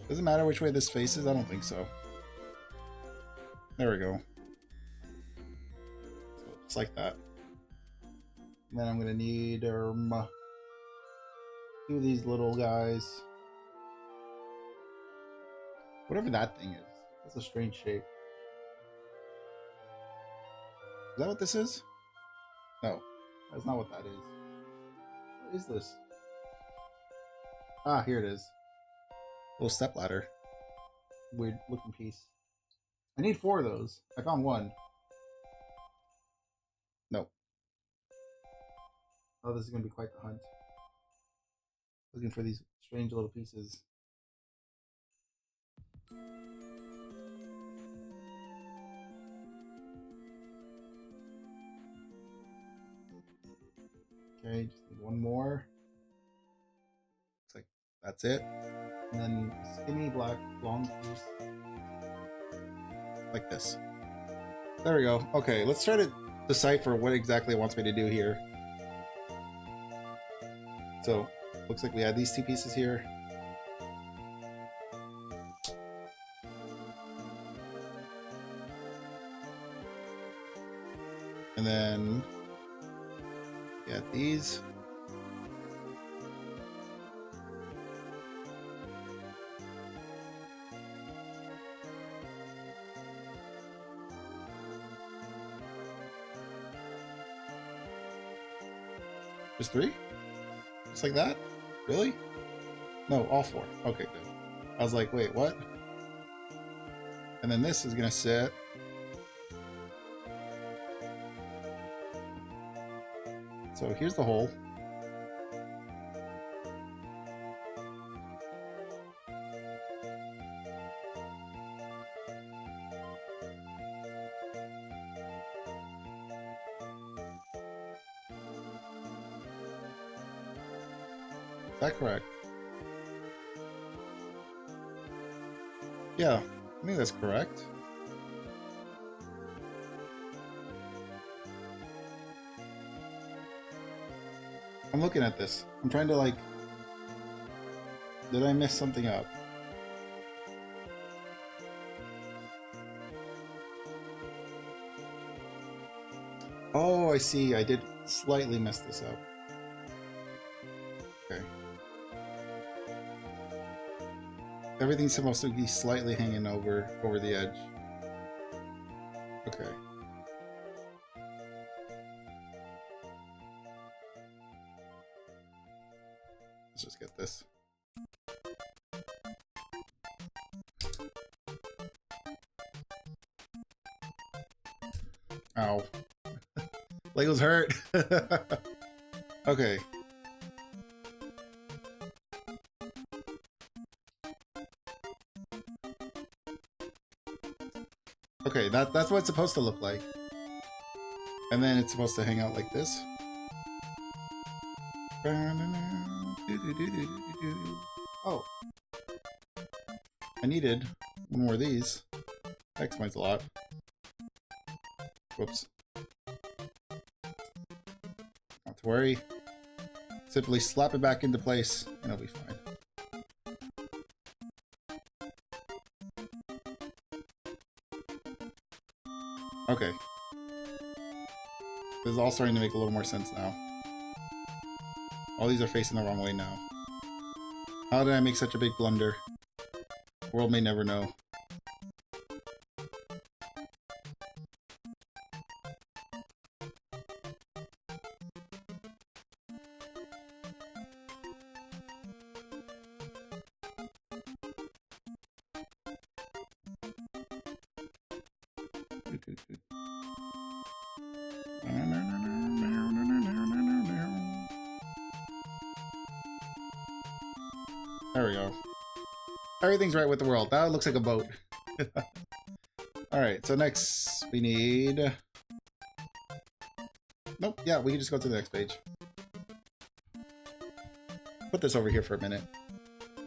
Doesn't matter which way this faces, I don't think so. There we go. So just like that. And then I'm gonna need 2 of these little guys. Whatever that thing is. That's a strange shape. Is that what this is? No, that's not what that is. What is this? Ah, here it is. Little step ladder. Weird looking piece. I need 4 of those. I found 1. Nope. Oh, this is gonna be quite the hunt. Looking for these strange little pieces. Okay, just need 1 more. Looks like that's it. And then skinny black long piece. Like this. There we go. Okay, let's try to decipher what exactly it wants me to do here. So, looks like we had these 2 pieces here. And then get these. Just 3? Just like that? Really? No, all 4. Okay, good. I was like, wait, what? And then this is gonna sit. So here's the hole. Is that correct? Yeah, I think that's correct. I'm looking at this. I'm trying to like Did I mess something up? Oh, I see. I did slightly mess this up. Okay. Everything's supposed to be slightly hanging over the edge. Okay. Let's just get this. Ow. Lego's hurt. Okay. Okay, that's what it's supposed to look like. And then it's supposed to hang out like this. Oh. I needed one more of these. That explains a lot. Whoops. Not to worry. Simply slap it back into place and it'll be fine. Okay. This is all starting to make a little more sense now. All these are facing the wrong way now. How did I make such a big blunder? The world may never know. There we go. Everything's right with the world. Now it looks like a boat. Alright, so next we need... Nope, yeah, we can just go to the next page. Put this over here for a minute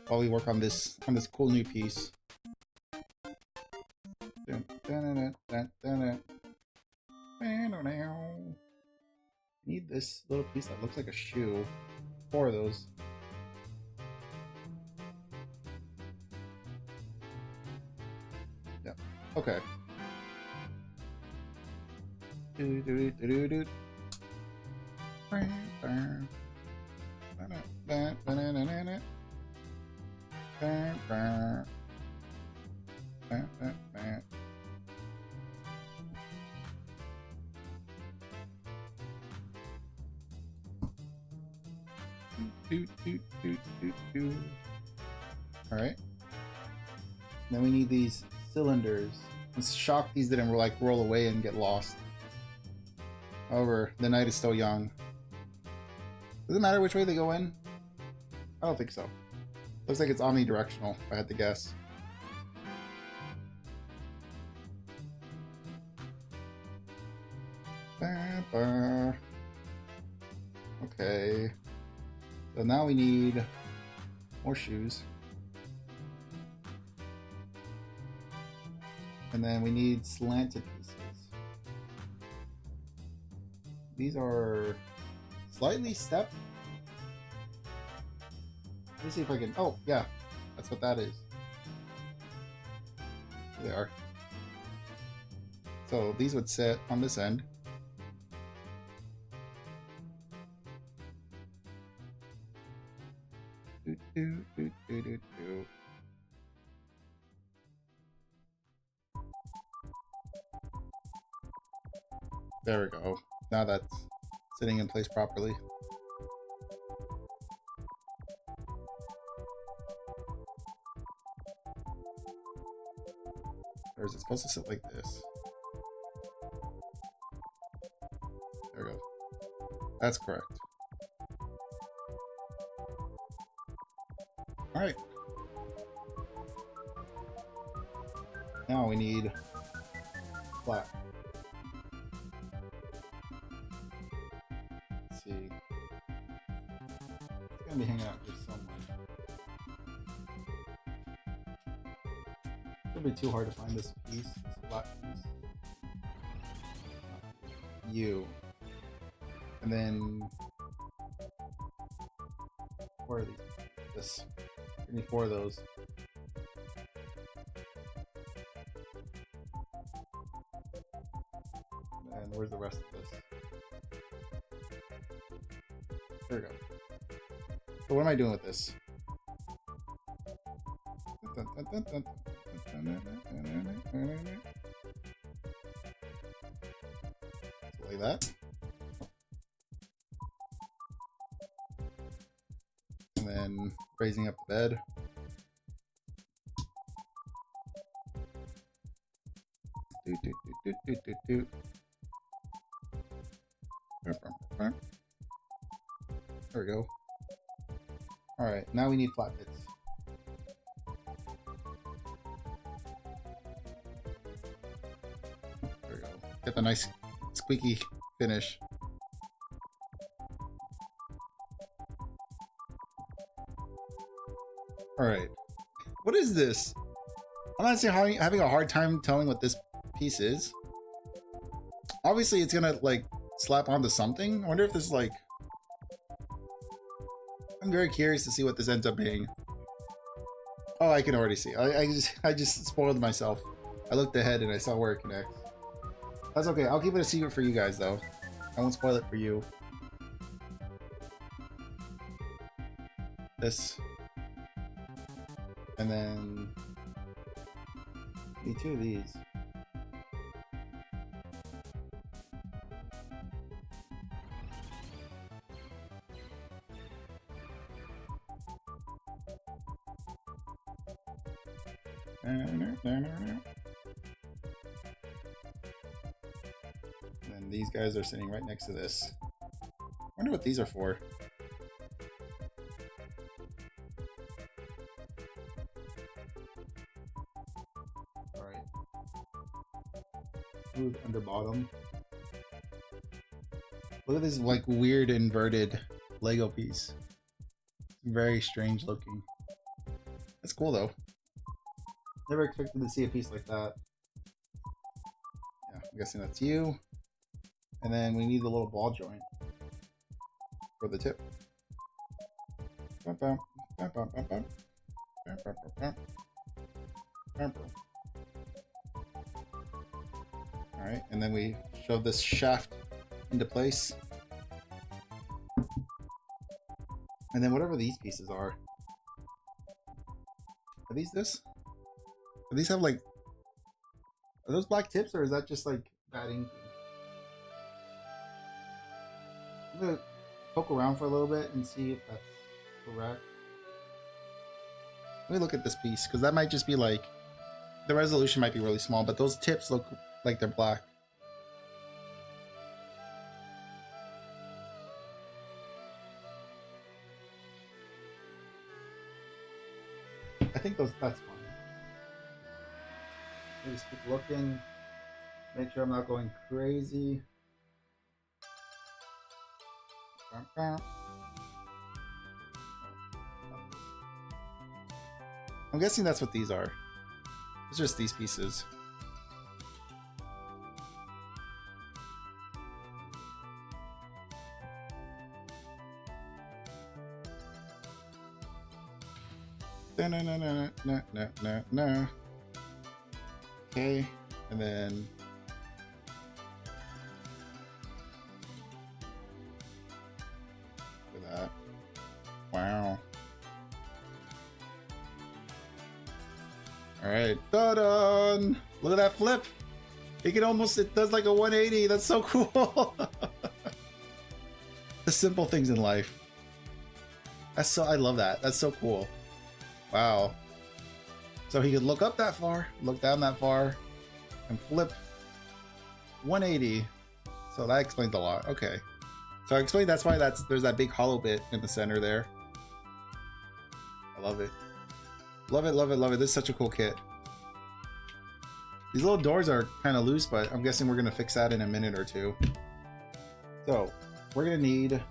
while we work on this cool new piece. Need this little piece that looks like a shoe. 4 of those. Yeah. Okay. Alright. Then we need these cylinders. I'm shocked these didn't like roll away and get lost. However, the night is still young. Does it matter which way they go in? I don't think so. Looks like it's omnidirectional, if I had to guess. Okay. So now we need more shoes. And then we need slanted pieces. These are slightly stepped. Let me see if I can... Oh, yeah. That's what that is. There they are. So these would sit on this end. There we go. Now that's sitting in place properly. Or is it supposed to sit like this? There we go. That's correct. Alright. Now we need flat. Let's see. It's gonna be hanging out here somewhere. It's gonna be too hard to find this piece, this flat piece. And then where are these? This. We need 4 of those. And where's the rest of this? There we go. So what am I doing with this? So like that. And then raising up the bed. There we go. Alright, now we need flat bits. There we go. Get the nice squeaky finish. Alright. What is this? I'm honestly having a hard time telling what this piece is. Obviously, it's gonna, like, slap onto something. I wonder if this is, like... I'm very curious to see what this ends up being. Oh, I can already see. I just spoiled myself. I looked ahead and I saw where it connects. That's okay. I'll keep it a secret for you guys, though. I won't spoil it for you. This. And then... need 2 of these. And these guys are sitting right next to this. I wonder what these are for. Alright. Smooth under bottom. Look at this like weird inverted Lego piece. Very strange looking. That's cool though. Never expected to see a piece like that. Yeah, I'm guessing that's you. And then we need the little ball joint for the tip. Alright, and then we shove this shaft into place. And then whatever these pieces are these this? Do these have like... are those black tips or is that just like bad ink? I'm gonna poke around for a little bit and see if that's correct. Let me look at this piece because that might just be like... the resolution might be really small, but those tips look like they're black. I think that's fine. Just keep looking, make sure I'm not going crazy. I'm guessing that's what these are. It's just these pieces. No. Okay, and then look at that. Wow. Alright, done! Look at that flip! It can almost, it does like a 180, that's so cool! The simple things in life. That's so, I love that, that's so cool. Wow. So he could look up that far, look down that far, and flip 180. So that explains a lot. Okay. So I explained that's why there's that big hollow bit in the center there. I love it. Love it, love it, love it. This is such a cool kit. These little doors are kind of loose, but I'm guessing we're going to fix that in a minute or two. So we're going to need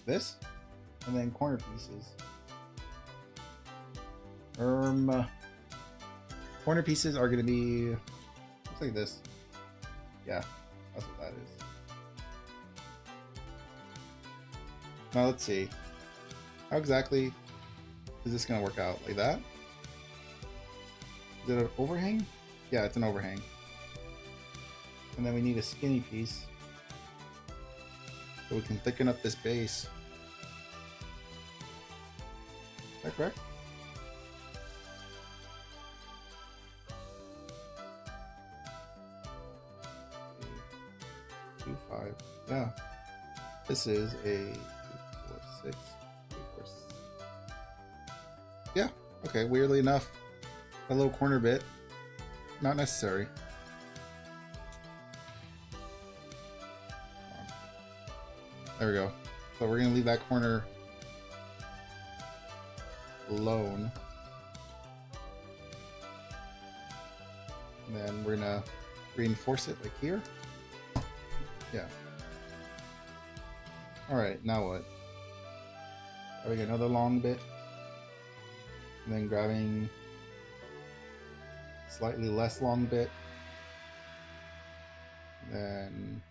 this and then corner pieces. Corner pieces are going to be, looks like this. Yeah, that's what that is. Now let's see. How exactly is this gonna work out? Like that? Is it an overhang? Yeah, it's an overhang. And then we need a skinny piece so we can thicken up this base. Is that correct? Two, 5. Yeah. This is a 2, 4, 6, 2, 4, 6. Yeah. Okay. Weirdly enough, a little corner bit, not necessary. There we go. So we're gonna leave that corner alone. And then we're gonna reinforce it like here. Yeah. Alright, now what? Grabbing another long bit. And then grabbing slightly less long bit. And then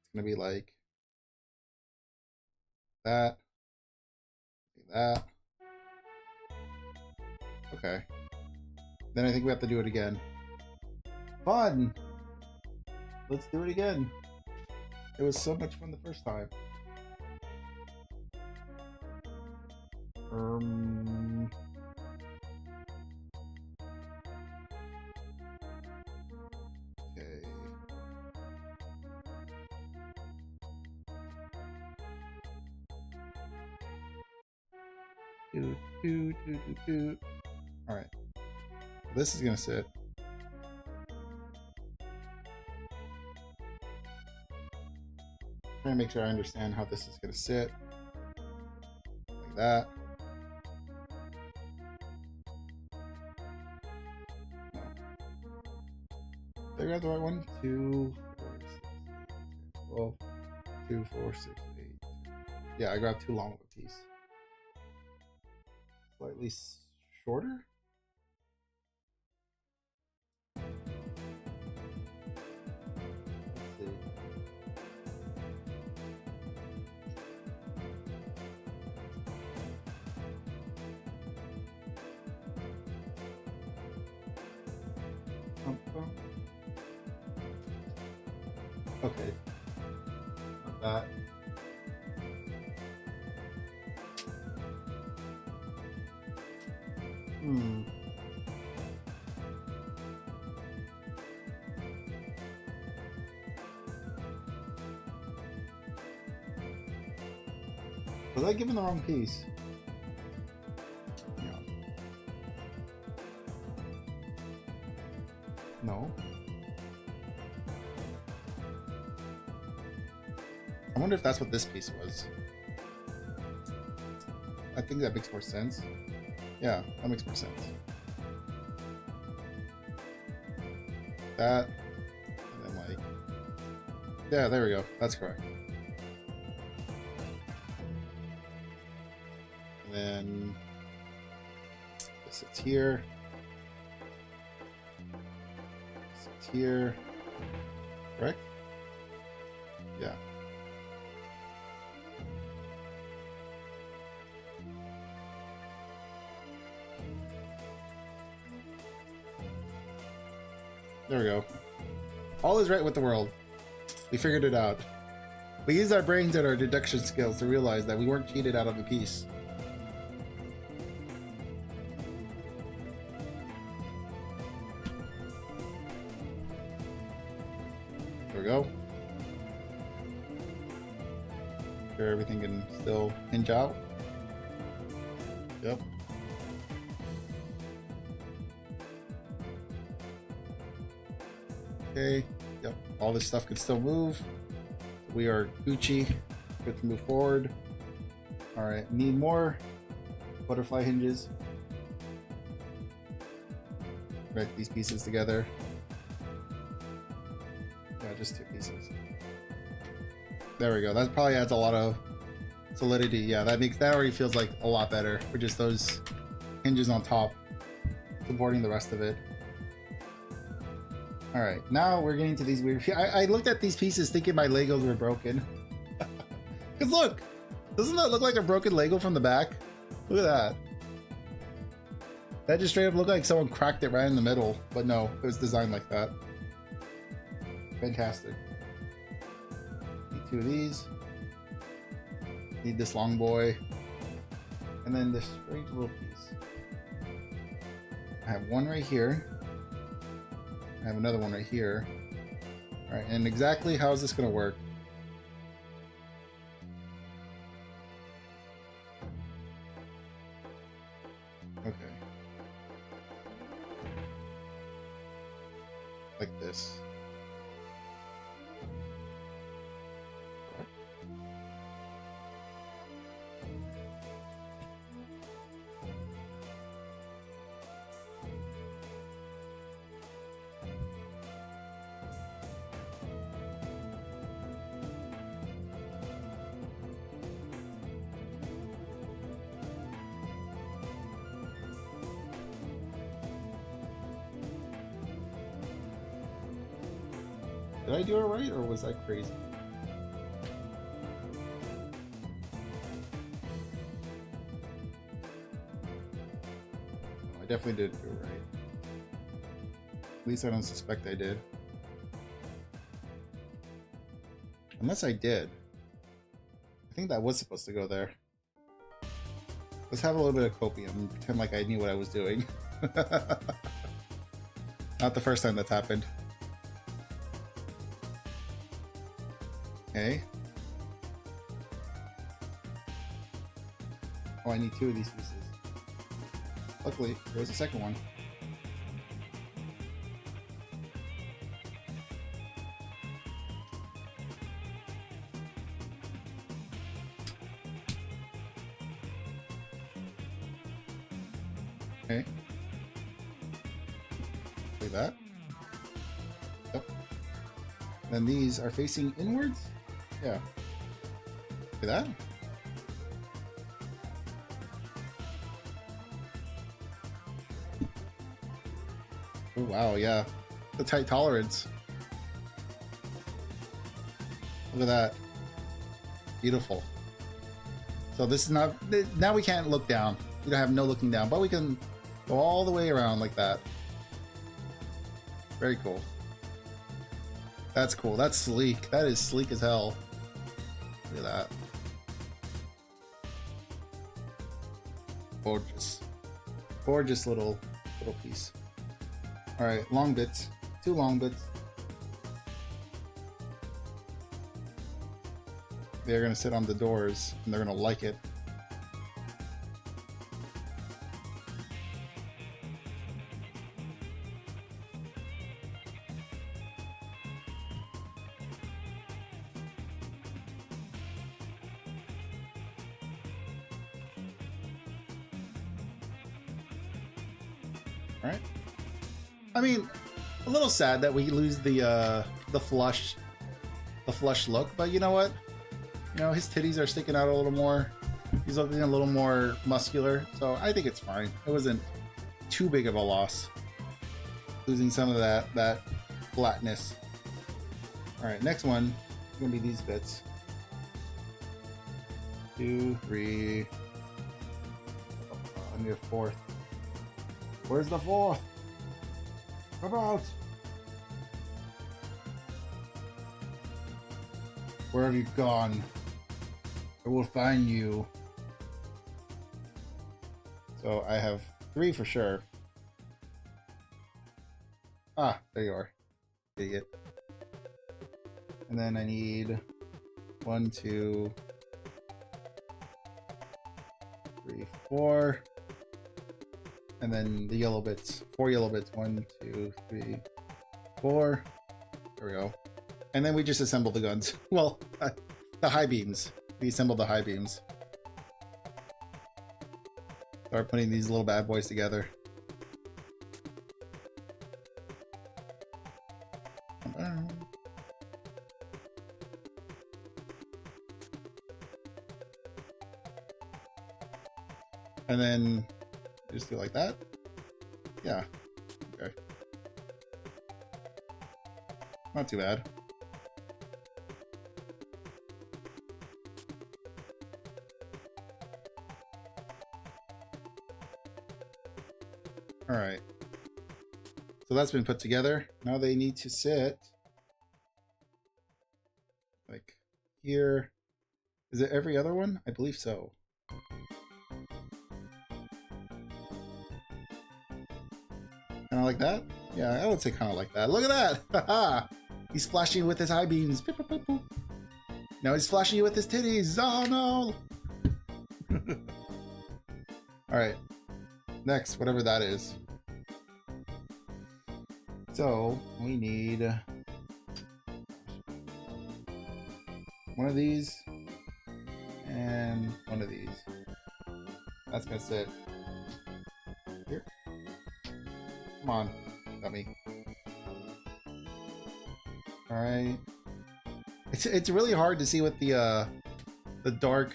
it's gonna be like that. That. Okay. Then I think we have to do it again. Fun! Let's do it again. It was so much fun the first time. Okay. All right. This is gonna sit. Trying to make sure I understand how this is gonna sit. Like that. No. Did I grab the right one? 2, 4, 6, 8, 12. 2, 4, 6, 8. Yeah, I grabbed too long of a piece. Slightly shorter. Let's see. Okay. Not that. Was I given the wrong piece? No. I wonder if that's what this piece was. I think that makes more sense. Yeah, that makes more sense. That, and then like, yeah, there we go. That's correct. And then this sits here. Sits here. Correct? Yeah. There we go. All is right with the world. We figured it out. We used our brains and our deduction skills to realize that we weren't cheated out of a piece. There we go. Sure, everything can still hinge out. Yep. Okay, yep, all this stuff can still move. We are Gucci, good to move forward. All right, need more butterfly hinges. Connect these pieces together. Yeah, just 2 pieces. There we go. That probably adds a lot of solidity. Yeah, that already feels like a lot better with just those hinges on top supporting the rest of it. All right, now we're getting to these weird. I looked at these pieces thinking my Legos were broken. Cause look, doesn't that look like a broken Lego from the back? Look at that. That just straight up looked like someone cracked it right in the middle, but no, it was designed like that. Fantastic. Need 2 of these. Need this long boy. And then this strange little piece. I have one right here. I have another one right here. Alright, and exactly how is this going to work? Okay. Like this. Did I do it right, or was that crazy? No, I definitely did do it right. At least I don't suspect I did. Unless I did. I think that was supposed to go there. Let's have a little bit of copium and pretend like I knew what I was doing. Not the first time that's happened. Okay. Oh, I need 2 of these pieces. Luckily, there's a second one. Okay. Like that. Yep. Then these are facing inwards? Yeah. Look at that. Oh wow, yeah. The tight tolerance. Look at that. Beautiful. So this is not, now we can't look down. We don't have no looking down, but we can go all the way around like that. Very cool. That's cool. That's sleek. That is sleek as hell. Look at that. Gorgeous. Gorgeous little piece. Alright, long bits. 2 long bits. They're gonna sit on the doors and they're gonna like it. Alright. I mean, a little sad that we lose the flush look, but you know what? You know, his titties are sticking out a little more. He's looking a little more muscular, so I think it's fine. It wasn't too big of a loss. Losing some of that flatness. Alright, next one is gonna be these bits. 2, 3. I need a 4th. Where's the 4th? Come out! Where have you gone? I will find you. So I have 3 for sure. Ah, there you are. Idiot. And then I need 1, 2, 3, 4. And then the yellow bits. 4 yellow bits. 1, 2, 3, 4. There we go. And then we just assemble the guns. Well, the high beams. We assemble the high beams. Start putting these little bad boys together. And then just do like that. Yeah. Okay. Not too bad. All right. So that's been put together. Now they need to sit like here. Is it every other one? I believe so. Kind of like that? Yeah, I would say kind of like that. Look at that! Haha! He's flashing with his high beams. Now he's flashing you with his titties. Oh no! Alright. Next, whatever that is. So, we need one of these and one of these. That's gonna sit here. Come on, dummy. Alright. It's really hard to see with the dark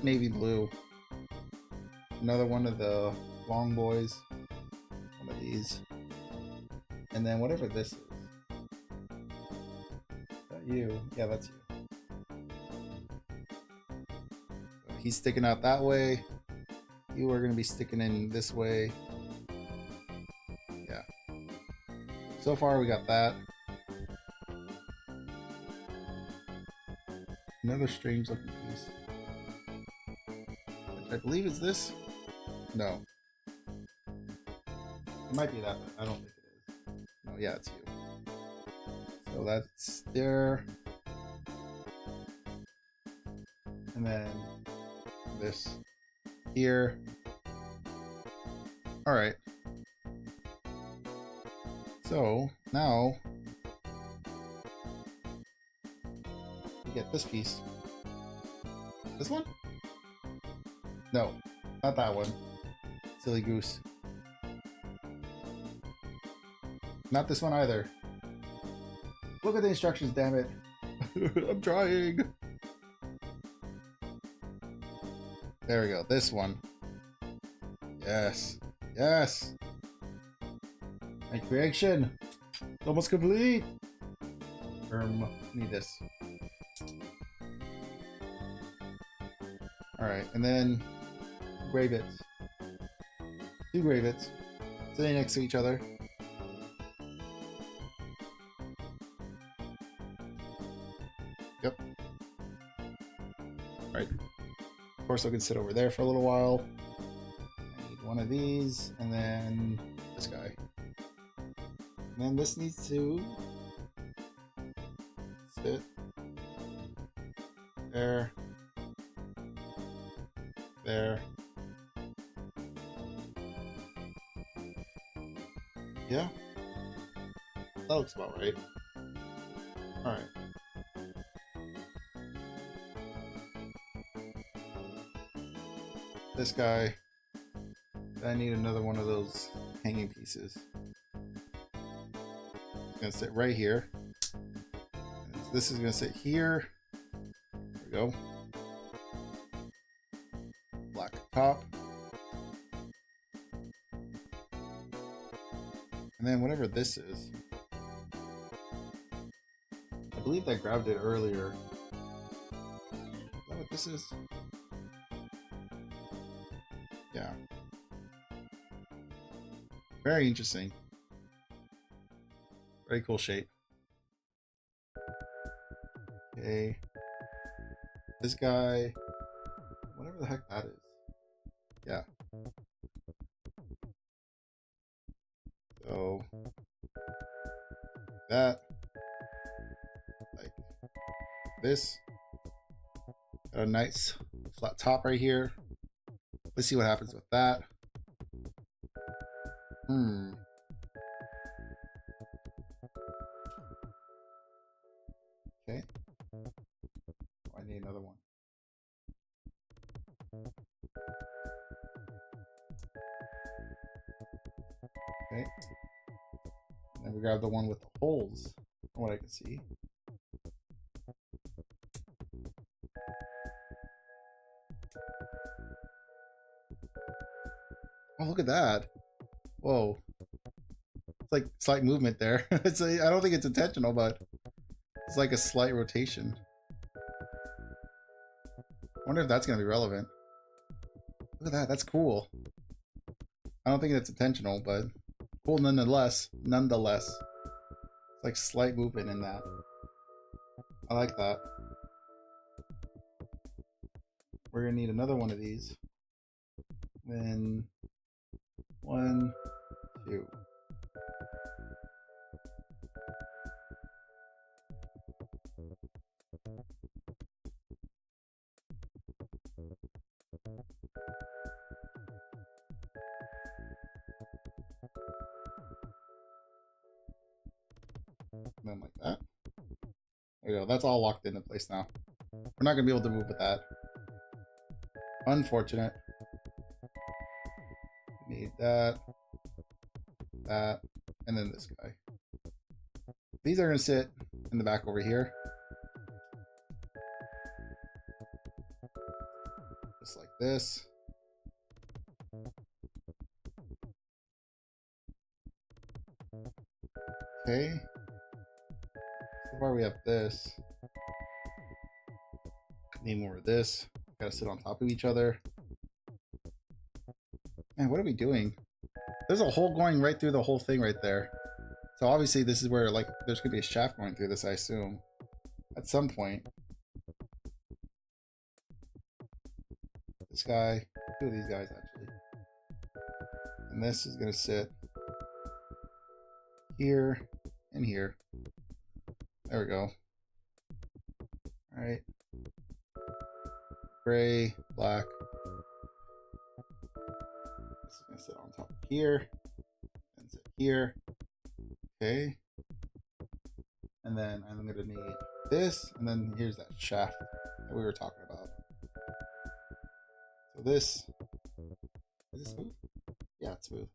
navy blue. Another one of the long boys. One of these. And then whatever this is. Is that you? Yeah, that's you. So he's sticking out that way. You are going to be sticking in this way. Yeah. So far we got that. Another strange looking piece. Which I believe is this? No. It might be that, but I don't think it is. No, yeah, it's you. So that's there. And then this here. Alright. So now we get this piece. This one? No, not that one. Silly goose. Not this one either. Look at the instructions, damn it. I'm trying. There we go. This one. Yes. Yes. My creation. It's almost complete. Need this. Alright, and then gray bits. 2 gray bits. Sitting next to each other. Yep. Alright. Of course I can sit over there for a little while. I need one of these, and then this guy. And then this needs to sit there. There. Yeah? That looks about right. Alright. This guy. I need another one of those hanging pieces. It's gonna sit right here. This is gonna sit here. There we go. Black top. And then whatever this is. I believe I grabbed it earlier. Is that what this is? Yeah. Very interesting. Very cool shape. Okay. This guy. Whatever the heck that is. Yeah. So. That. Like this. Got a nice flat top right here. Let's see what happens with that. Okay. Oh, I need another one. Okay. And then we grab the one with the holes, from what I can see. Oh, look at that. Whoa. It's like slight movement there. I don't think it's intentional, but it's like a slight rotation. I wonder if that's going to be relevant. Look at that. That's cool. I don't think that's intentional, but cool nonetheless. Nonetheless. It's like slight movement in that. I like that. We're gonna need another one of these. Then 1, 2. And then like that. There you go. That's all locked into place now. We're not gonna be able to move with that. Unfortunate. We need that, that, and then this guy. These are gonna sit in the back over here. Just like this. Okay. So far we have this. Need more of this. Gotta sit on top of each other. Man, what are we doing? There's a hole going right through the whole thing right there. So obviously this is where, like, there's gonna be a shaft going through this, I assume. At some point. This guy, 2 of these guys actually. And this is gonna sit here and here. There we go. Alright. Gray, black. This is gonna sit on top of here. And sit here. Okay. And then I'm gonna need this, and then here's that shaft that we were talking about. So this is it smooth? Yeah, it's smooth.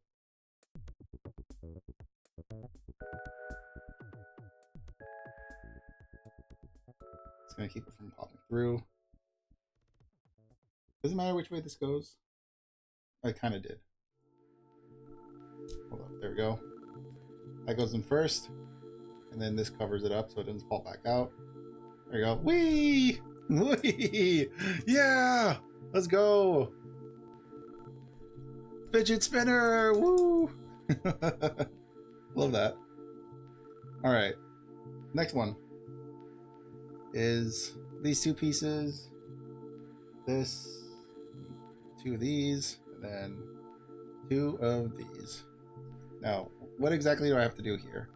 It's gonna keep it from popping through. Doesn't matter which way this goes. I kind of did. Hold up, there we go. That goes in first, and then this covers it up so it doesn't fall back out. There you go. Whee! Whee! Yeah! Let's go! Fidget spinner! Woo! Love that. Alright. Next one is these 2 pieces. This, 2 of these, and then 2 of these. Now, what exactly do I have to do here?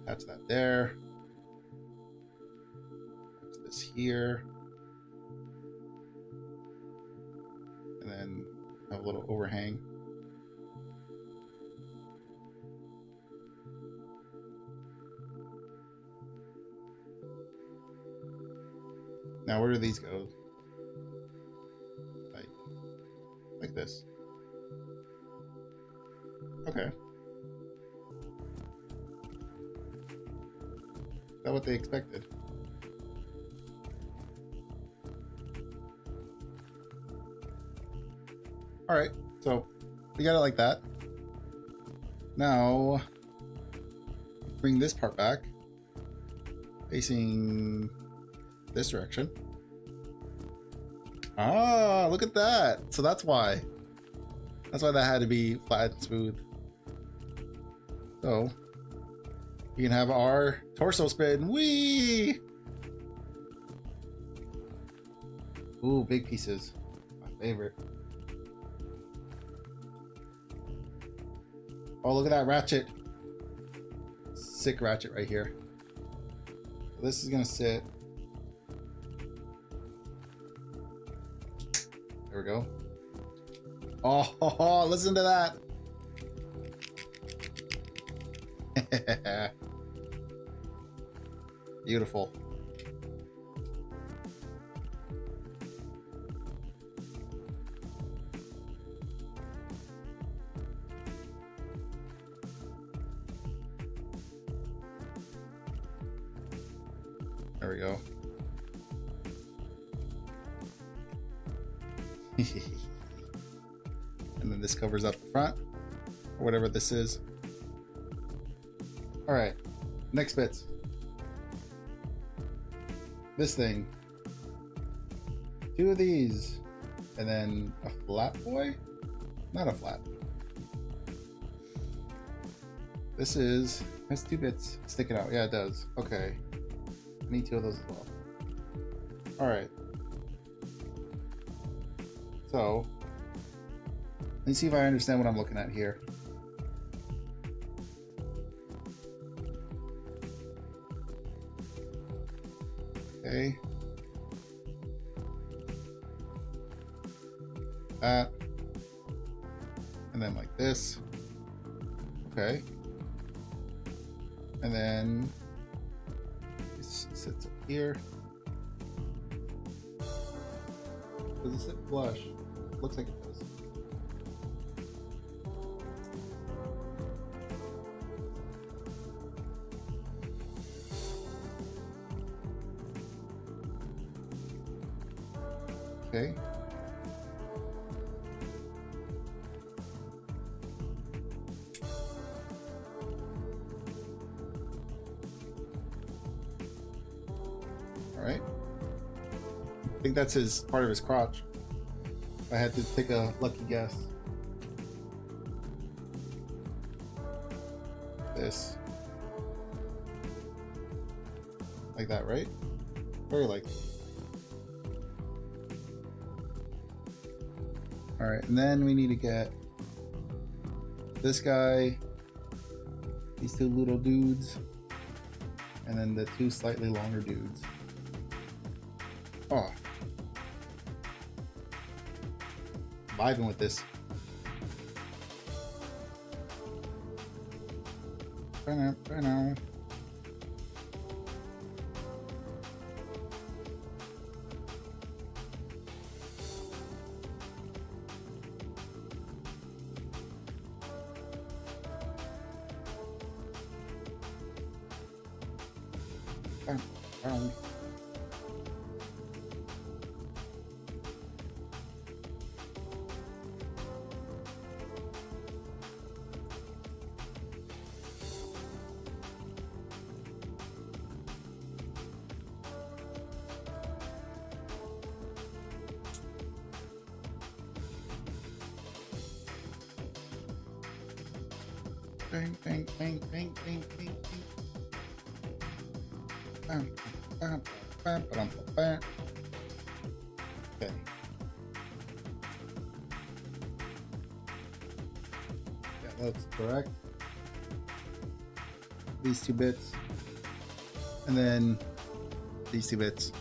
Attach that there. Attach this here. And then have a little overhang. Now where do these go? Like this. Okay. Is that what they expected? Alright, so we got it like that. Now bring this part back, facing this direction. Ah, look at that. So that's why. That's why that had to be flat and smooth. So we can have our torso spin. Whee! Ooh, big pieces. My favorite. Oh, look at that ratchet. Sick ratchet right here. So this is gonna sit. There we go. Oh, listen to that. Beautiful. There we go. And then this covers up the front, or whatever this is. All right, next bits. This thing. 2 of these, And then a flat boy? Not a flat. This is, has 2 bits sticking out. Yeah, it does. Okay. I need 2 of those as well. Alright. So, let me see if I understand what I'm looking at here. Okay. That. And then like this. Okay. And then this sits up here. Does it sit flush? Looks like it does. Okay. All right. I think that's his part of his crotch. I had to take a lucky guess. This. Like that, right? Very likely. Alright, and then we need to get this guy, these 2 little dudes, and then the 2 slightly longer dudes. Oh. Vibing with this. Right now. Bang, bang, bang, bang, bang, bang, bang. Bam, bam, bam, bam, bam. Okay. Yeah, that looks correct. These 2 bits. And then these 2 bits.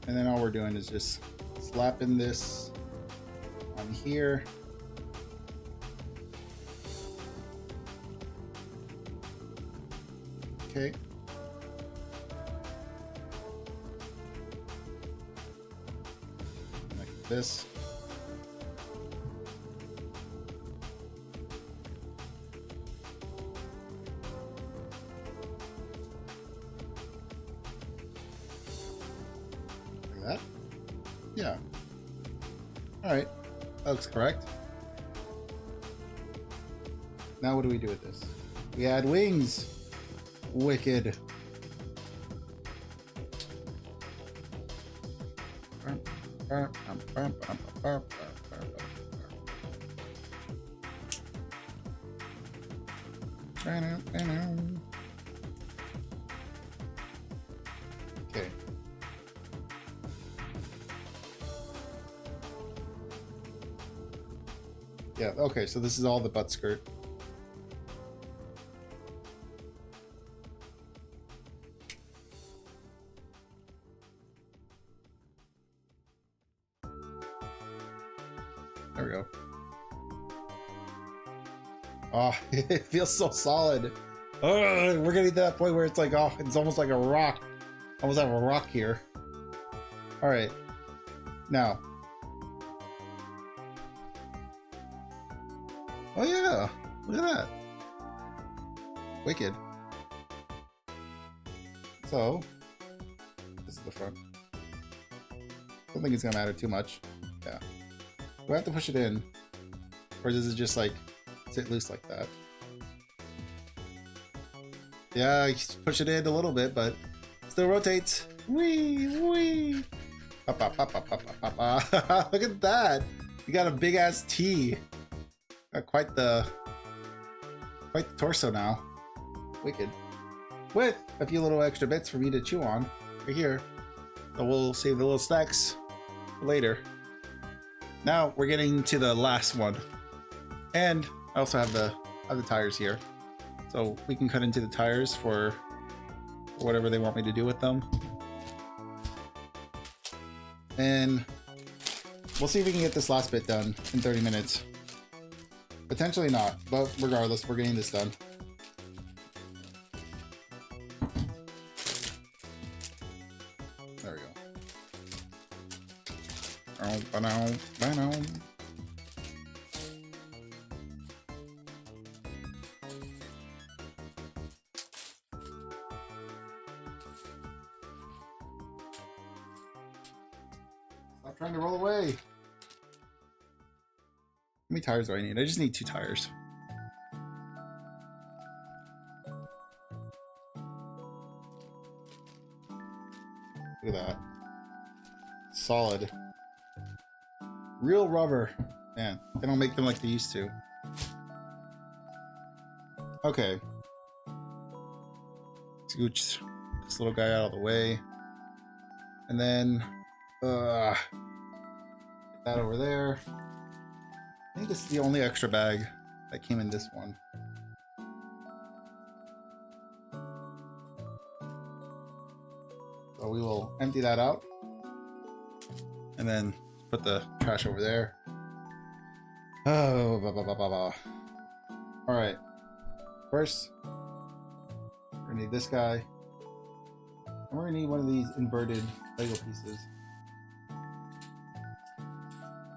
And then all we're doing is just slapping this on here. Okay. Like this. Like that? Yeah. Alright. That looks correct. Now what do we do with this? We add wings. Wicked. Okay. Yeah, okay, so this is all the butt skirt. There we go. Oh, it feels so solid. Oh, we're getting to that point where it's like, oh, it's almost like a rock. Almost have a rock here. All right. Now. Oh yeah, look at that. Wicked. So, this is the front. Don't think it's gonna matter too much. Yeah. Do I have to push it in? Or does it just like sit loose like that? Yeah, I push it in a little bit, but still rotates. Wee, wee. Look at that! You got a big ass T. Got quite the torso now. Wicked. With a few little extra bits for me to chew on right here. So we'll save the little snacks for later. Now we're getting to the last one. And I also have the tires here. So we can cut into the tires for whatever they want me to do with them. And we'll see if we can get this last bit done in 30 minutes. Potentially not, but regardless, we're getting this done. There we go. Stop trying to roll away. How many tires do I need? I just need 2 tires. Look at that. Solid. Real rubber. Man, they don't make them like they used to. Okay. Scooch this little guy out of the way. And then get that over there. I think this is the only extra bag that came in this one. So we will empty that out and then put the trash over there. Oh, all right. First, we're gonna need this guy, and we're gonna need one of these inverted Lego pieces.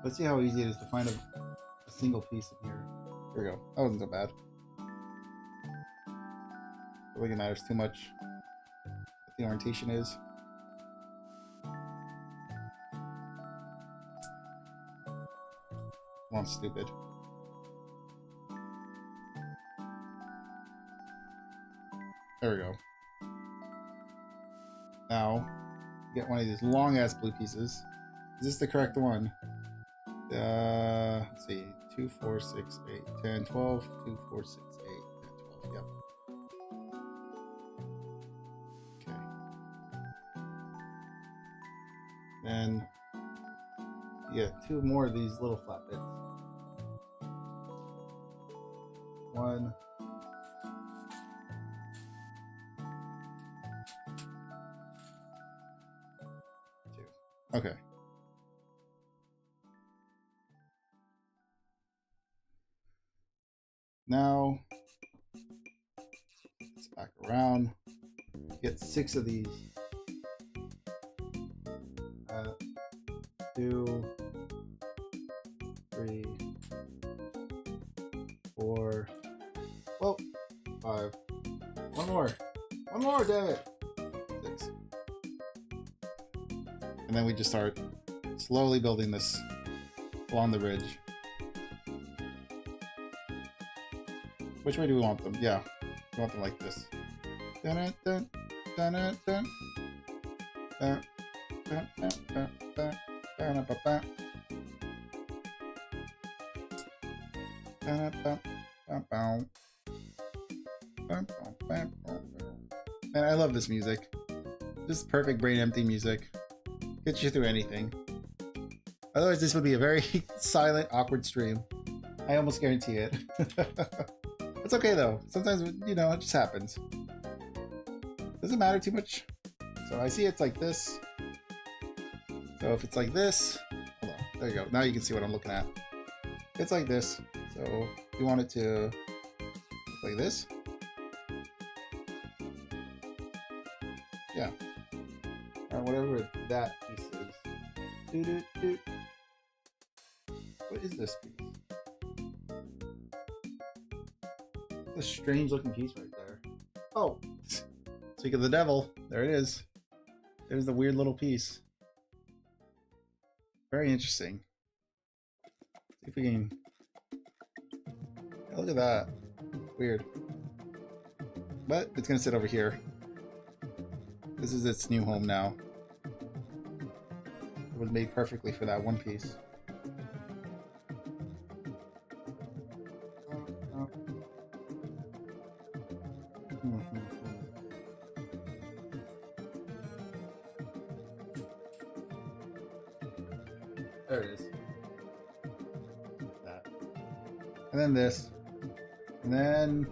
Let's see how easy it is to find a single piece in here. Here we go. That wasn't so bad. I don't think it matters too much what the orientation is. Come on, stupid. There we go. Now, get one of these long ass blue pieces. Is this the correct one? Let's see. 2, 4, 6, 8, 10, 12. 2, 4, 6, 8, 10, 12. Yep. Okay. Then you get 2 more of these little flat bits. 1. 2. Okay. Now, let's back around. Get 6 of these. 2, 3, 4. Whoa, 5. One more, damn it. 6. And then we just start slowly building this along the ridge. Which way do we want them? Yeah, we want them like this. Dun, dun, dun, dun, dun, dun. Dun, dun, dun, dun, dun, dun, dun, dun. Man, I love this music. This is perfect brain empty music. Gets you through anything. Otherwise, this would be a very silent, awkward stream. I almost guarantee it. It's okay though. Sometimes, you know, it just happens. Doesn't matter too much. So I see it's like this. So if it's like this, hold on, there you go. Now you can see what I'm looking at. It's like this. So you want it to look like this. Yeah. Or whatever that piece is. Doo -doo -doo. What is this piece? A strange looking piece right there. Oh, speak of the devil, there it is. There's the weird little piece. Very interesting. See if we can. Yeah, look at that. Weird. But it's gonna sit over here. This is its new home now. was made perfectly for that one piece. There it is. That. And then this. And then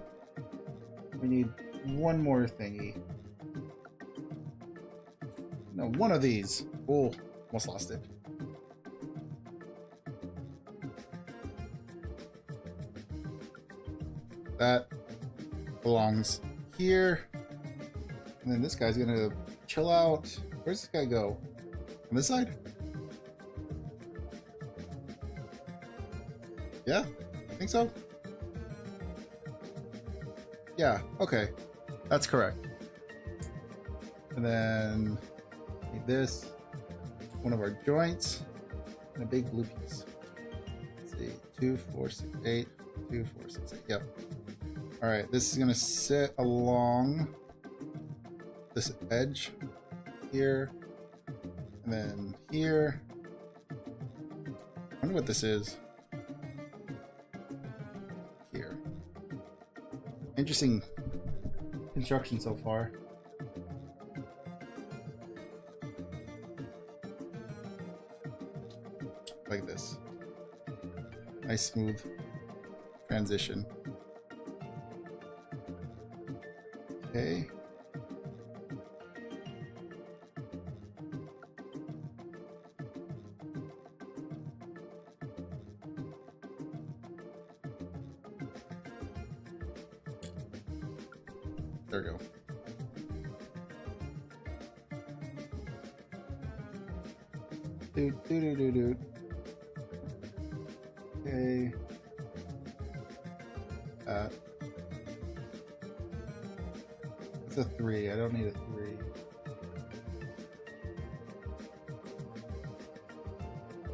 we need one more thingy. No, one of these. Oh, almost lost it. That belongs here. And then this guy's gonna chill out. Where's this guy go? On this side? Yeah, I think so. Yeah, okay. That's correct. And then need this, one of our joints, and a big blue piece. Let's see, 2, 4, 6, 8, 2, 4, 6, 8. Yep. All right, this is gonna sit along this edge here, and then here. I wonder what this is. Here. Interesting construction so far. Like this. Nice smooth transition. Okay. There we go. Doot. Okay. It's a 3. I don't need a 3.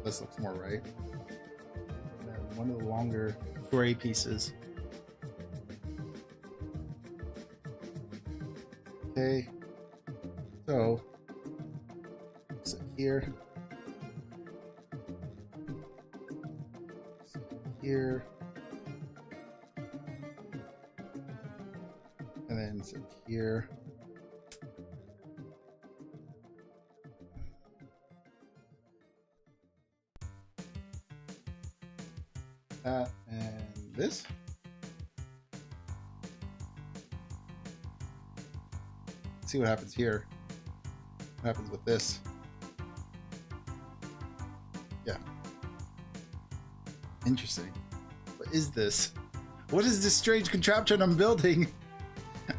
This looks more right. And then one of the longer gray pieces. Okay. So, sit here. Here, and then sit here. That and this. Let's see what happens here. What happens with this? Yeah. Interesting. What is this? What is this strange contraption I'm building?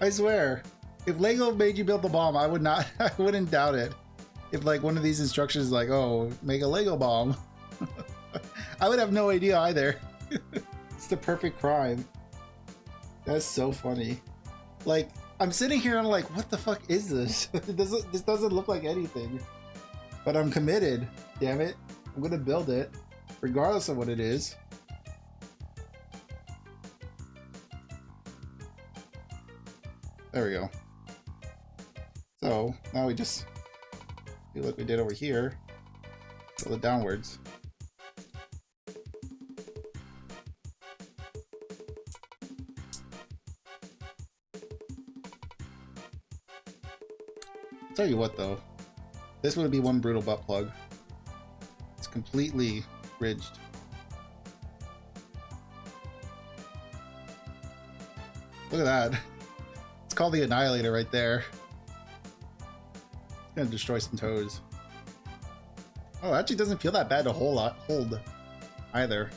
I swear, if Lego made you build the bomb, I would not. I wouldn't doubt it. If like one of these instructions is like, oh, make a Lego bomb, I would have no idea either. It's the perfect crime. That's so funny. Like I'm sitting here and I'm like, what the fuck is this? This doesn't look like anything. But I'm committed. Damn it! I'm gonna build it. Regardless of what it is. There we go. So now we just do like we did over here. Build it downwards. Tell you what though, this would be one brutal butt plug. It's completely ridged. Look at that. It's called the Annihilator right there. It's gonna destroy some toes. Oh, it actually doesn't feel that bad to hold either.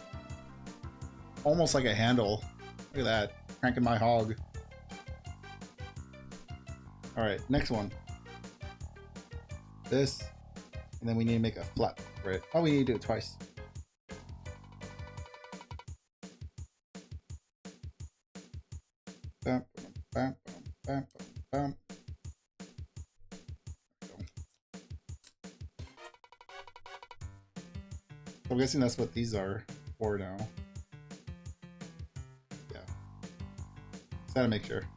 Almost like a handle. Look at that. Cranking my hog. Alright, next one. This. And then we need to make a flap for it. Oh, we need to do it twice. Bam, bam, bam, bam, bam. I'm guessing that's what these are for now. Yeah. Just gotta make sure.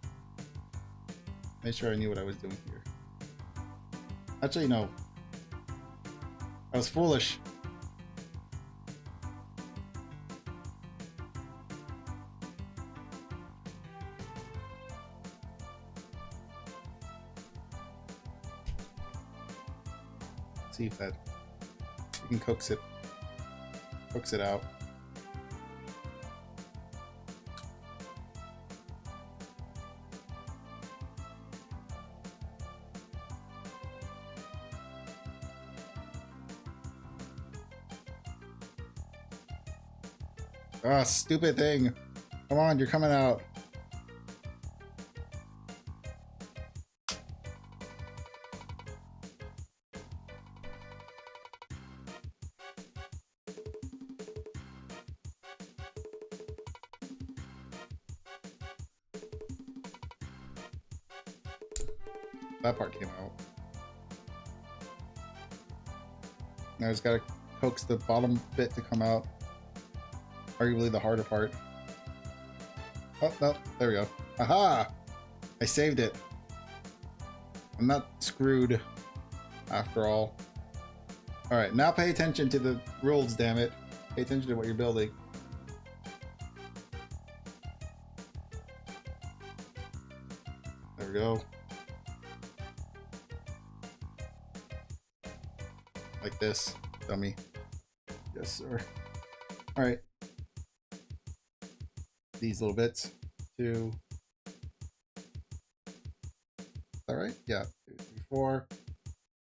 Make sure I knew what I was doing here. Actually, no. I was foolish. Let's see if that we can coax it out. Ah, stupid thing. Come on, you're coming out. That part came out. Now I just gotta coax the bottom bit to come out. Arguably the harder part. Oh, no, there we go. Aha! I saved it. I'm not screwed after all. Alright, now pay attention to the rules, damn it. Pay attention to what you're building. There we go. Like this, dummy. Yes, sir. Alright. These little bits. 2. Is that right? Yeah. 2, 3, 4,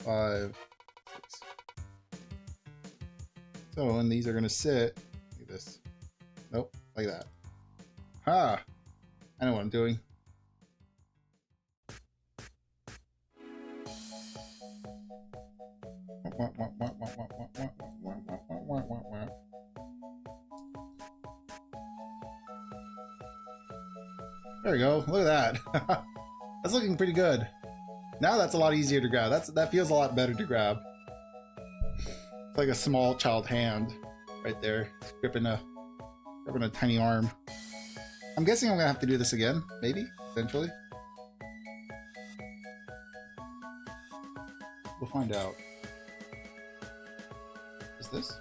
5, 6. So, and these are going to sit like this. Nope, like that. Ha! I know what I'm doing. There we go. Look at that. That's looking pretty good. Now that's a lot easier to grab. That feels a lot better to grab. It's like a small child hand right there, gripping a tiny arm. I'm guessing I'm gonna have to do this again, maybe, eventually. We'll find out. Is this?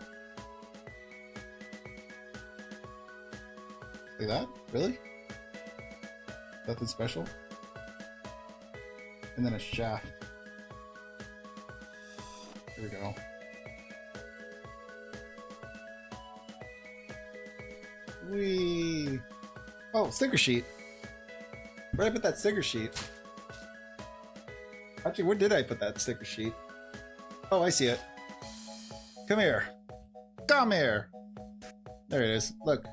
Like that? Really? Nothing special? And then a shaft. Here we go. Whee! Oh, sticker sheet. Where did I put that sticker sheet? Actually, where did I put that sticker sheet? Oh, I see it. Come here. Come here. There it is. Look.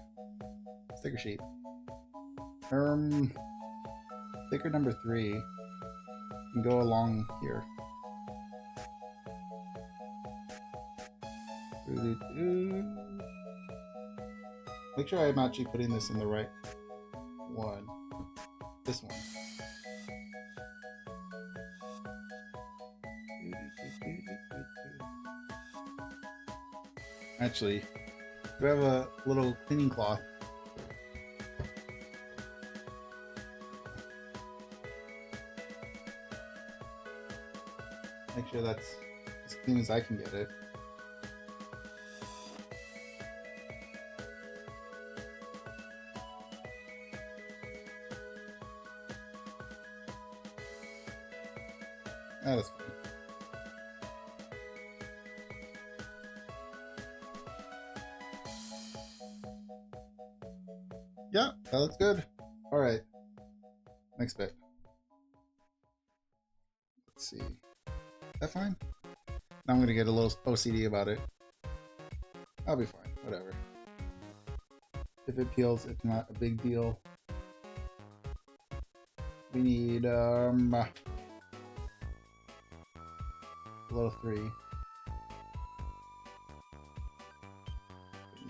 Sticker sheet. Sticker number 3 can go along here. Make sure I'm actually putting this in the right one. This one. Actually, we have a little cleaning cloth. Make sure that's as clean as I can get it. That is fine. Yeah, that looks good. All right. Next bit. Let's see. Is that fine? Now I'm gonna get a little OCD about it. I'll be fine. Whatever. If it peels, it's not a big deal. We need a little 3.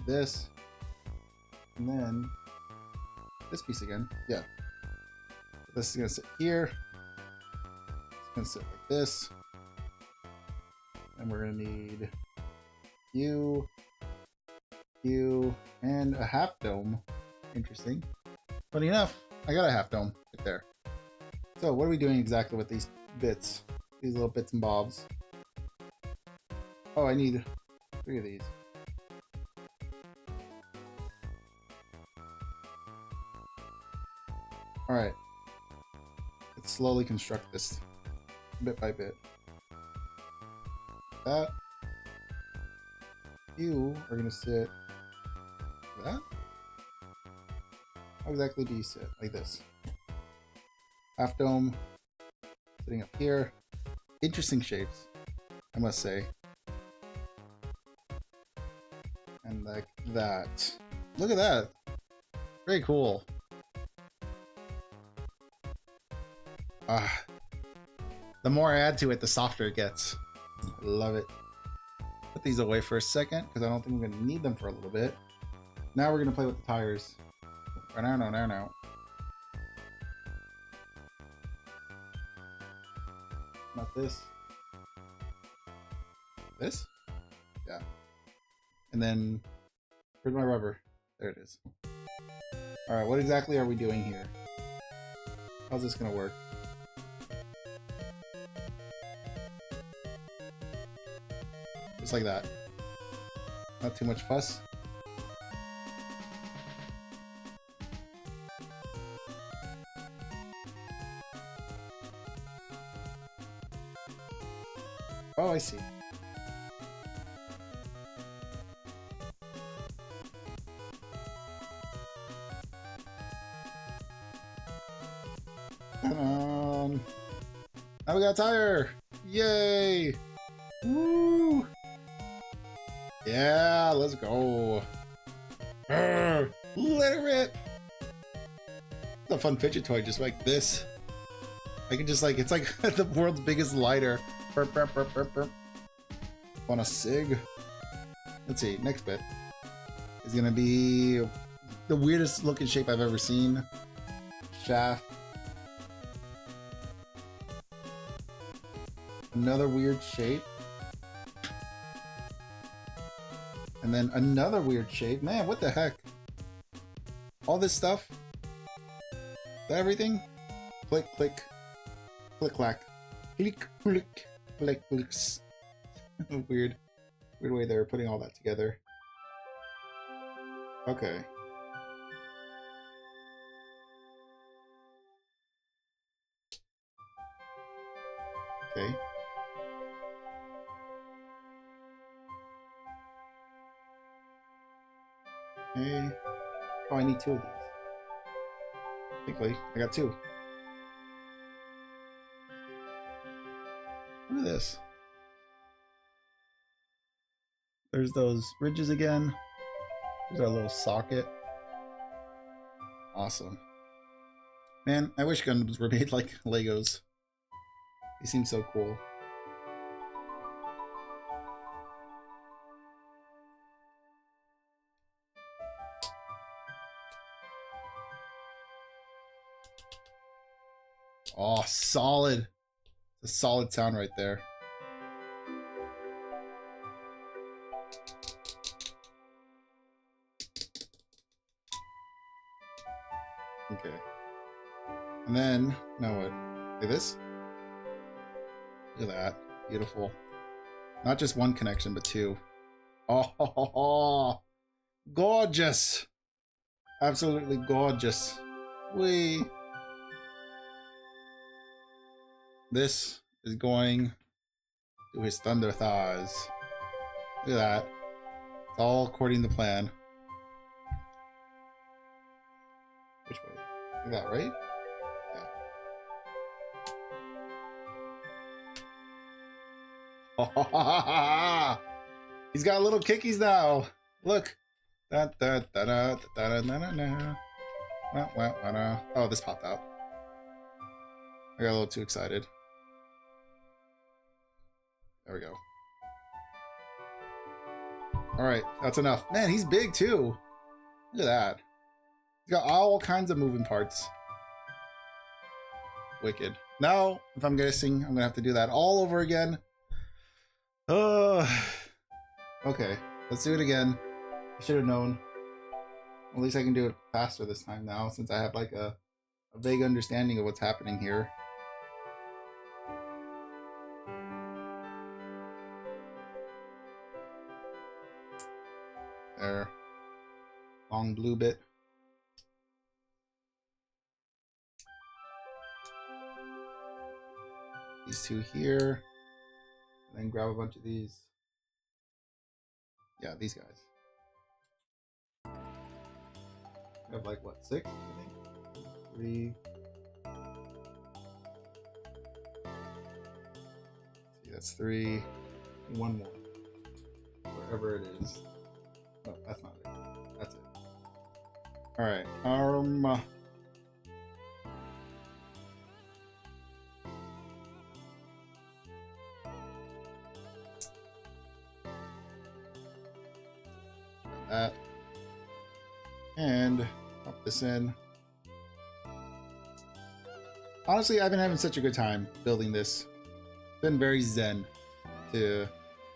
This, and then this piece again. Yeah. So this is gonna sit here. It's gonna sit like this. And we're gonna need you, and a half dome. Interesting. Funny enough, I got a half dome right there. So what are we doing exactly with these bits? These little bits and bobs. Oh, I need 3 of these. Alright. Let's slowly construct this bit by bit. That. You are gonna sit like that. How exactly do you sit? Like this. Half dome. Sitting up here. Interesting shapes, I must say. And like that. Look at that. Very cool. The more I add to it, the softer it gets. I love it. Put these away for a second because I don't think I'm going to need them for a little bit. Now we're going to play with the tires. No. Not this. This? Yeah. And then, where's my rubber? There it is. Alright, what exactly are we doing here? How's this going to work? Just like that. Not too much fuss. Oh, I see. Now we got a tire! Yay! Woo! Yeah, let's go. Let it rip. It's a fun fidget toy, just like this. I can just like, it's like the world's biggest lighter. Burp, burp, burp, burp, burp. Want a cig? Let's see, next bit is gonna be the weirdest looking shape I've ever seen. Shaft. Another weird shape. And then another weird shape. Man, what the heck? All this stuff? Is that everything? Click, click. Click, clack. Click, click. Click, clicks. Weird way they were putting all that together. Okay. Okay. Okay. Oh, I need 2 of these. Thankfully, I got 2. Look at this. There's those ridges again. There's our little socket. Awesome. Man, I wish Gundams were made like Legos. They seem so cool. Oh, solid. It's a solid sound right there. Okay. And then, now what? Like this? Look at that. Beautiful. Not just one connection, but 2. Oh, gorgeous. Absolutely gorgeous. Whee. This is going to his thunder thighs. Look at that. It's all according to plan. Which way? Like that, right? Yeah. He's got little kickies now. Look. Oh, this popped out. I got a little too excited. There we go. Alright, that's enough. Man, he's big too. Look at that. He's got all kinds of moving parts. Wicked. Now, if I'm guessing, I'm gonna have to do that all over again. Okay, let's do it again. I should have known. At least I can do it faster this time now, since I have like a vague understanding of what's happening here. there. Long blue bit. These two here. And then grab a bunch of these. Yeah, these guys. I have like what, 6? I think 3. See, that's 3. And 1 more. Wherever it is. No, that's not it. That's it. All right. That. And pop this in. Honestly, I've been having such a good time building this. It's been very zen to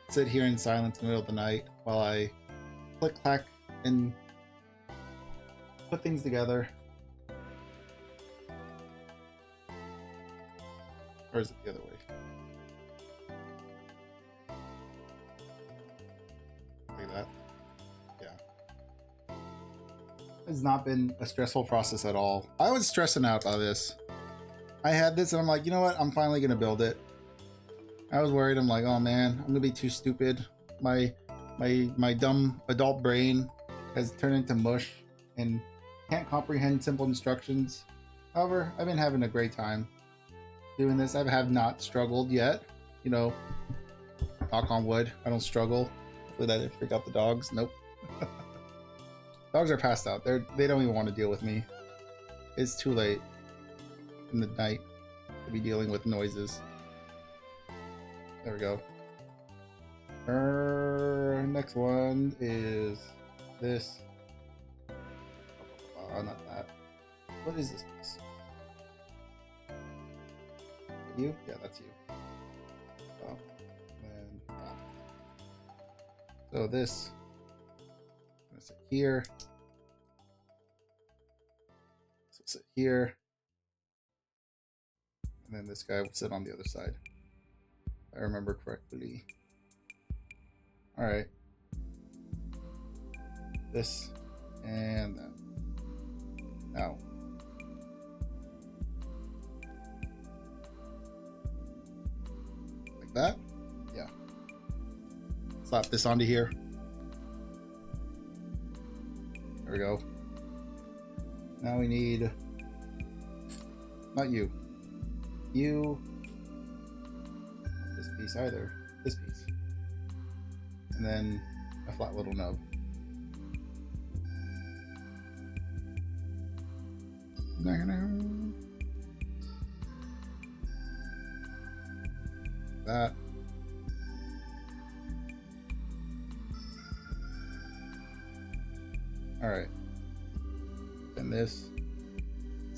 sit here in silence in the middle of the night while I click clack and put things together. Or is it the other way? Like that. Yeah. It's not been a stressful process at all. I was stressing out by this. I had this and I'm like, you know what? I'm finally gonna build it. I was worried. I'm like, oh man, I'm gonna be too stupid. My dumb adult brain has turned into mush and can't comprehend simple instructions. However, I've been having a great time doing this. I have not struggled yet. You know, knock on wood, I don't struggle. Hopefully that didn't freak out the dogs. Nope. Dogs are passed out. They don't even want to deal with me. It's too late in the night to be dealing with noises. There we go. Next one is this. Not that. What is this? You? Yeah, that's you. Oh, and that. So this. I'm gonna sit here. So sit here. And then this guy will sit on the other side. If I remember correctly. Alright. This and that. Now. Like that? Yeah. Slap this onto here. There we go. Now we need... Not you. You... Not this piece either. This piece. And then a flat little nub. That. Alright. Then this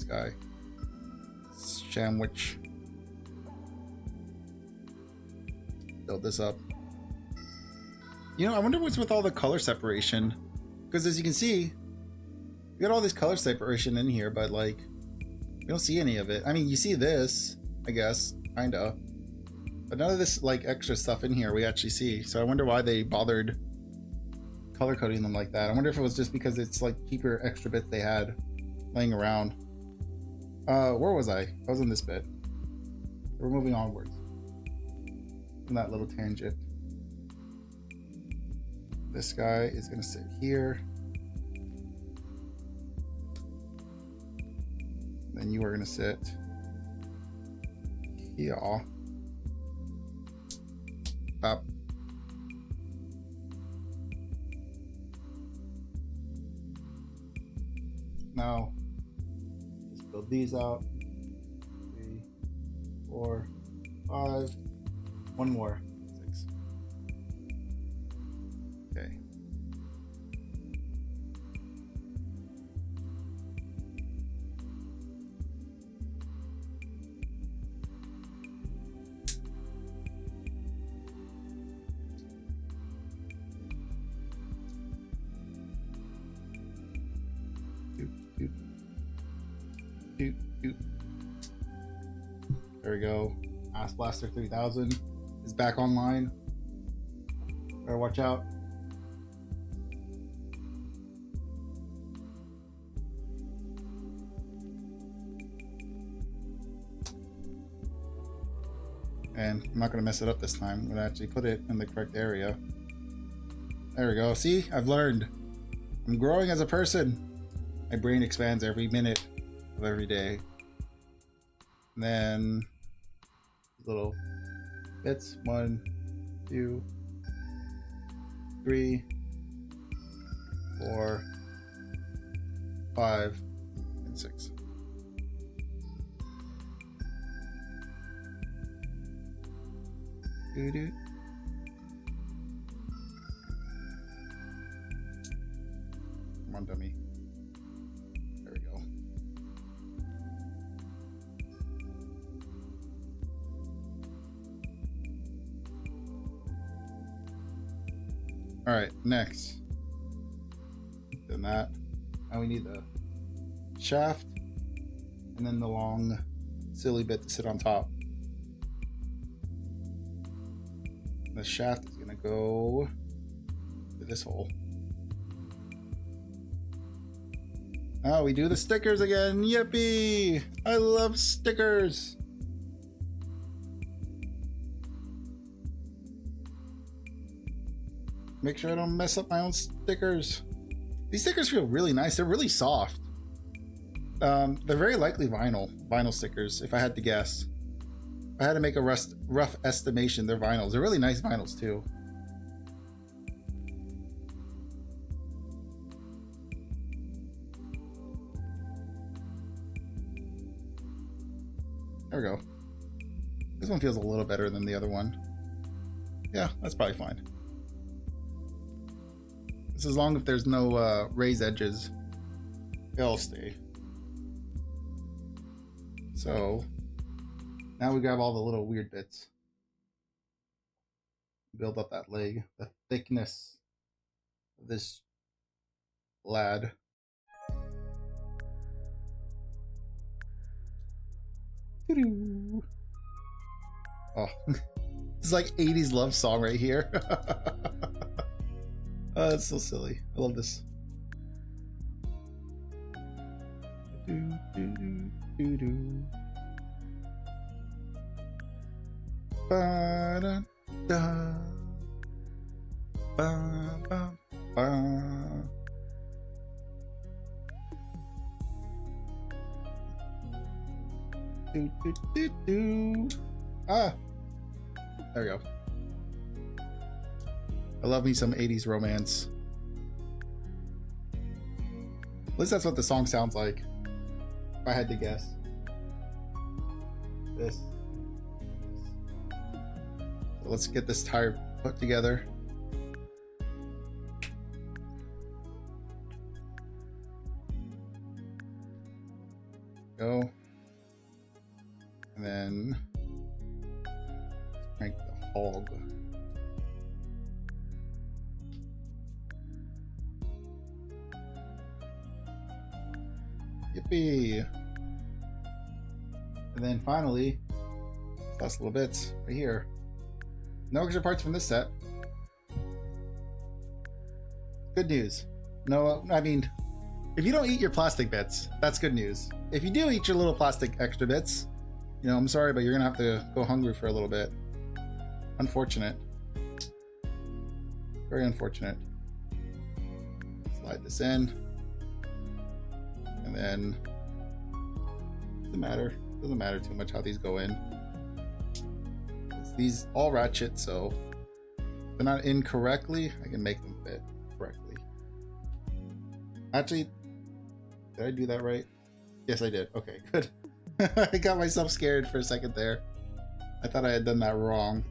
guy. Sandwich. Build this up. You know, I wonder what's with all the color separation. Because as you can see, we got all this color separation in here, but like, you don't see any of it. I mean, you see this, I guess, kinda. But none of this like extra stuff in here we actually see. So I wonder why they bothered color coding them like that. I wonder if it was just because it's like cheaper extra bits they had laying around. Where was I? I was in this bit. We're moving onwards from that little tangent. This guy is gonna sit here. Then you are gonna sit here. Up. Now, just build these out. 3, 4, 5. One more. 6. Okay. There we go. Ass Blaster 3000 is back online. Better watch out. And I'm not going to mess it up this time. I'm going to actually put it in the correct area. There we go. See? I've learned. I'm growing as a person. My brain expands every minute of every day. And then little bits. 1, 2, 3, 4, 5, and 6. Doo-doo. Come on, dummy. There we go. All right, next. Then that. Now we need the shaft and then the long, silly bit to sit on top. The shaft is gonna go to this hole. Oh, we do the stickers again. Yippee! I love stickers. Make sure I don't mess up my own stickers. These stickers feel really nice. They're really soft. They're very likely vinyl stickers, if I had to guess. If I had to make a rough estimation, they're vinyls. They're really nice vinyls too. There we go. This one feels a little better than the other one. Yeah, that's probably fine. This as long as there's no raised edges, they'll stay. So now we grab all the little weird bits. Build up that leg, the thickness of this lad. Oh, it's like 80s love song right here. Oh, it's so silly. I love this. Ba-da-da. Ba-ba-ba. Do, do, do, do. Ah, there we go. I love me some 80s romance. At least that's what the song sounds like, if I had to guess. This. So let's get this tire put together. Go. And then crank the hog. Yippee! And then finally, last little bits right here. No extra parts from this set. Good news. No, I mean, if you don't eat your plastic bits, that's good news. If you do eat your little plastic extra bits, you know, I'm sorry, but you're gonna have to go hungry for a little bit. Unfortunate. Very unfortunate. Slide this in. And then doesn't matter too much how these go in. These all ratchet, so if they're not in correctly, I can make them fit correctly. Actually, did I do that right? Yes, I did. Okay, good. I got myself scared for a second there. I thought I had done that wrong.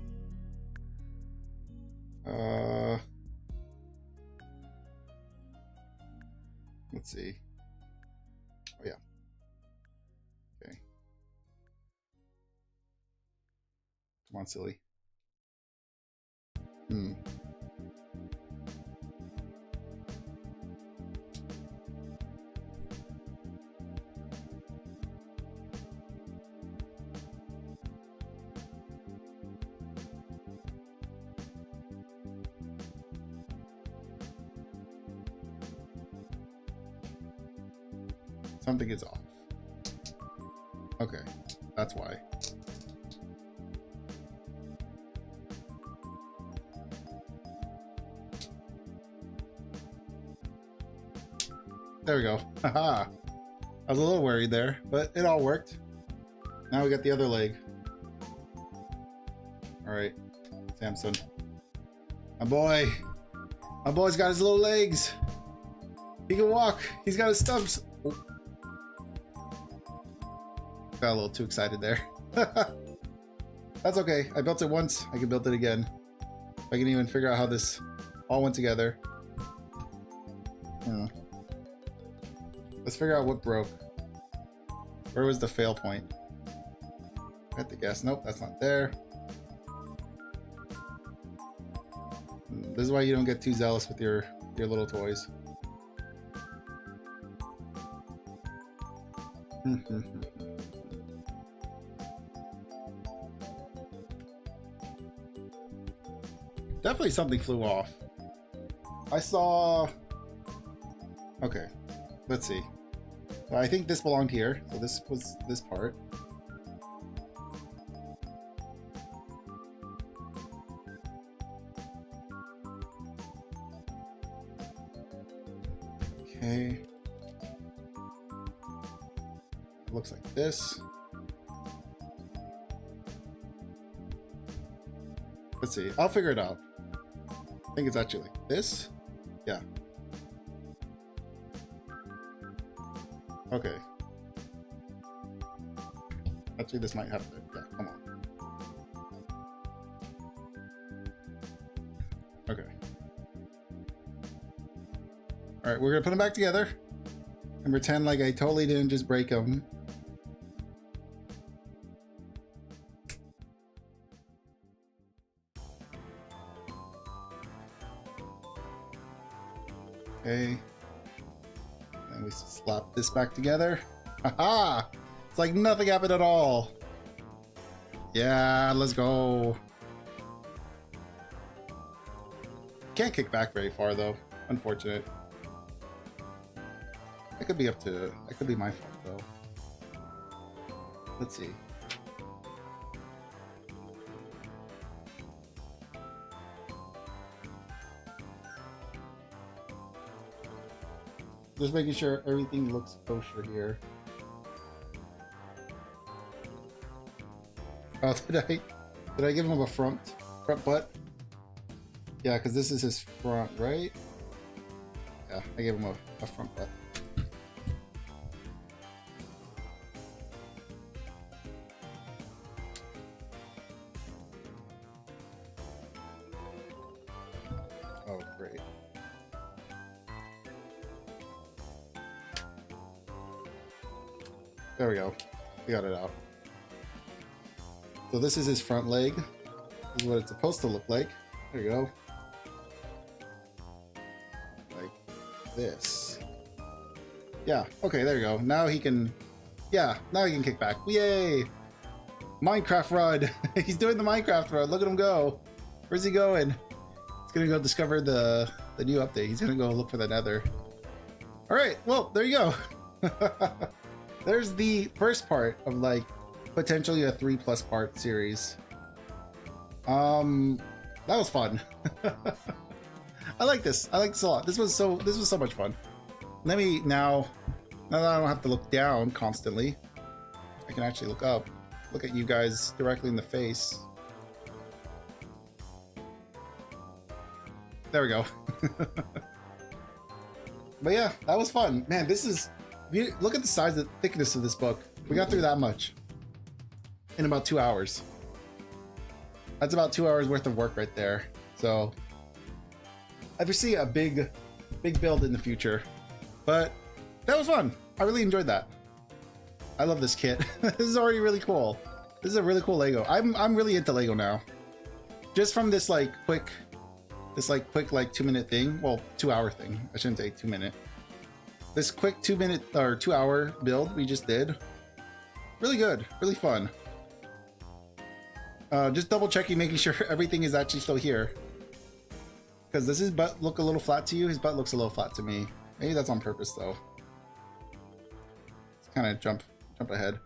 Let's see. Oh yeah. Okay. Come on, silly. Something is off. Okay, that's why. There we go. Haha. I was a little worried there, but it all worked. Now we got the other leg. Alright, Samson. My boy. My boy's got his little legs. He can walk. He's got his stumps. Oh. Got a little too excited there. That's okay. I built it once. I can build it again. I can even figure out how this all went together. Let's figure out what broke. Where was the fail point? I have to guess. Nope, that's not there. This is why you don't get too zealous with your little toys. Definitely something flew off. I saw... Okay, let's see. So I think this belonged here. So this was this part. Okay. Looks like this. Let's see. I'll figure it out. I think it's actually like this. Yeah. Okay. Actually, this might have to. Yeah, come on. Okay. Alright, we're gonna put them back together and pretend like I totally didn't just break them. Okay. And we slap this back together. Haha! It's like nothing happened at all. Yeah, let's go. Can't kick back very far though. Unfortunate. That could be up to... That could be my fault though. Let's see. Just making sure everything looks kosher here. Oh, did I give him a front butt? Yeah, because this is his front, right? Yeah, I gave him a front butt. Oh, great. There we go. We got it out. So this is his front leg. This is what it's supposed to look like. There you go. Like this. Yeah, okay, there you go. Now he can... Yeah, now he can kick back. Yay! Minecraft run! He's doing the Minecraft run. Look at him go. Where's he going? He's gonna go discover the new update. He's gonna go look for the nether. Alright, well, there you go. There's the first part of like potentially a 3+ part series. That was fun. I like this. I like this a lot. This was so much fun. Let me now that I don't have to look down constantly, I can actually look up. Look at you guys directly in the face. There we go. But yeah, that was fun. Man, this is... Look at the size and thickness of this book. We got through that much in about 2 hours. That's about 2 hours worth of work right there. So I foresee a big build in the future, but that was fun. I really enjoyed that. I love this kit. This is already really cool. This is a really cool Lego. I'm really into Lego now. Just from this like quick like 2-minute thing. Well, 2-hour thing. I shouldn't say 2-minute. This quick 2-minute or 2-hour build we just did. Really good, really fun. Just double checking, making sure everything is actually still here. Because does his butt look a little flat to you? His butt looks a little flat to me. Maybe that's on purpose though. Let's kind of jump ahead.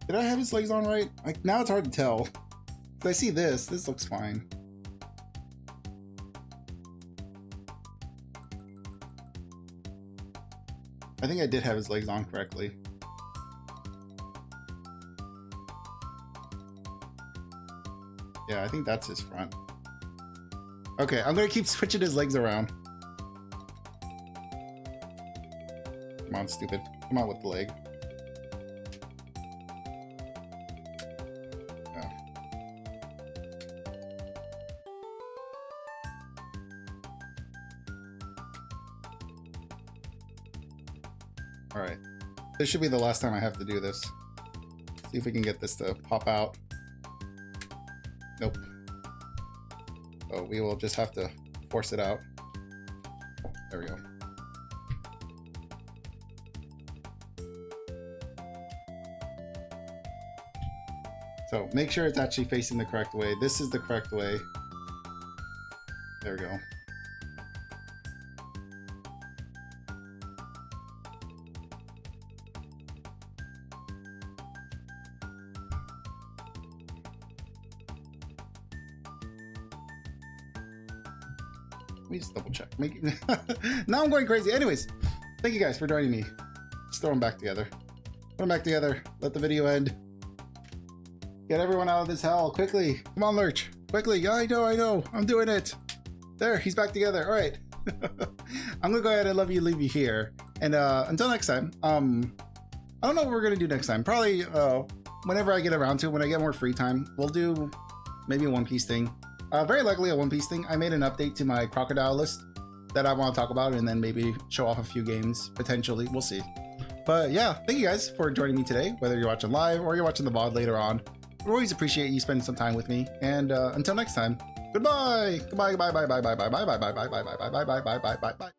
Did I have his legs on right? Like now it's hard to tell. I see this looks fine. I think I did have his legs on correctly. Yeah, I think that's his front. Okay, I'm gonna keep switching his legs around. Come on, stupid. Come on with the leg. Oh. Alright. This should be the last time I have to do this. See if we can get this to pop out. Nope. So we will just have to force it out. There we go. So make sure it's actually facing the correct way. This is the correct way. There we go. Let me just double check. Now I'm going crazy. Anyways, thank you guys for joining me. Just throw them back together. Put them back together. Let the video end. Get everyone out of this hell quickly. Come on, Lerch. Quickly. Yeah, I know. I'm doing it. There, he's back together. All right. I'm gonna go ahead and leave you here. And until next time, I don't know what we're gonna do next time. Probably whenever I get around to it, when I get more free time, we'll do maybe a One Piece thing. Very likely a One Piece thing. I made an update to my crocodile list that I want to talk about, and then maybe show off a few games potentially. We'll see. But yeah, thank you guys for joining me today, whether you're watching live or you're watching the VOD later on. I always appreciate you spending some time with me. And until next time, goodbye. Goodbye. Bye. Bye. Bye. Bye. Bye. Bye. Bye. Bye. Bye. Bye. Bye. Bye. Bye. Bye. Bye. Bye. Bye.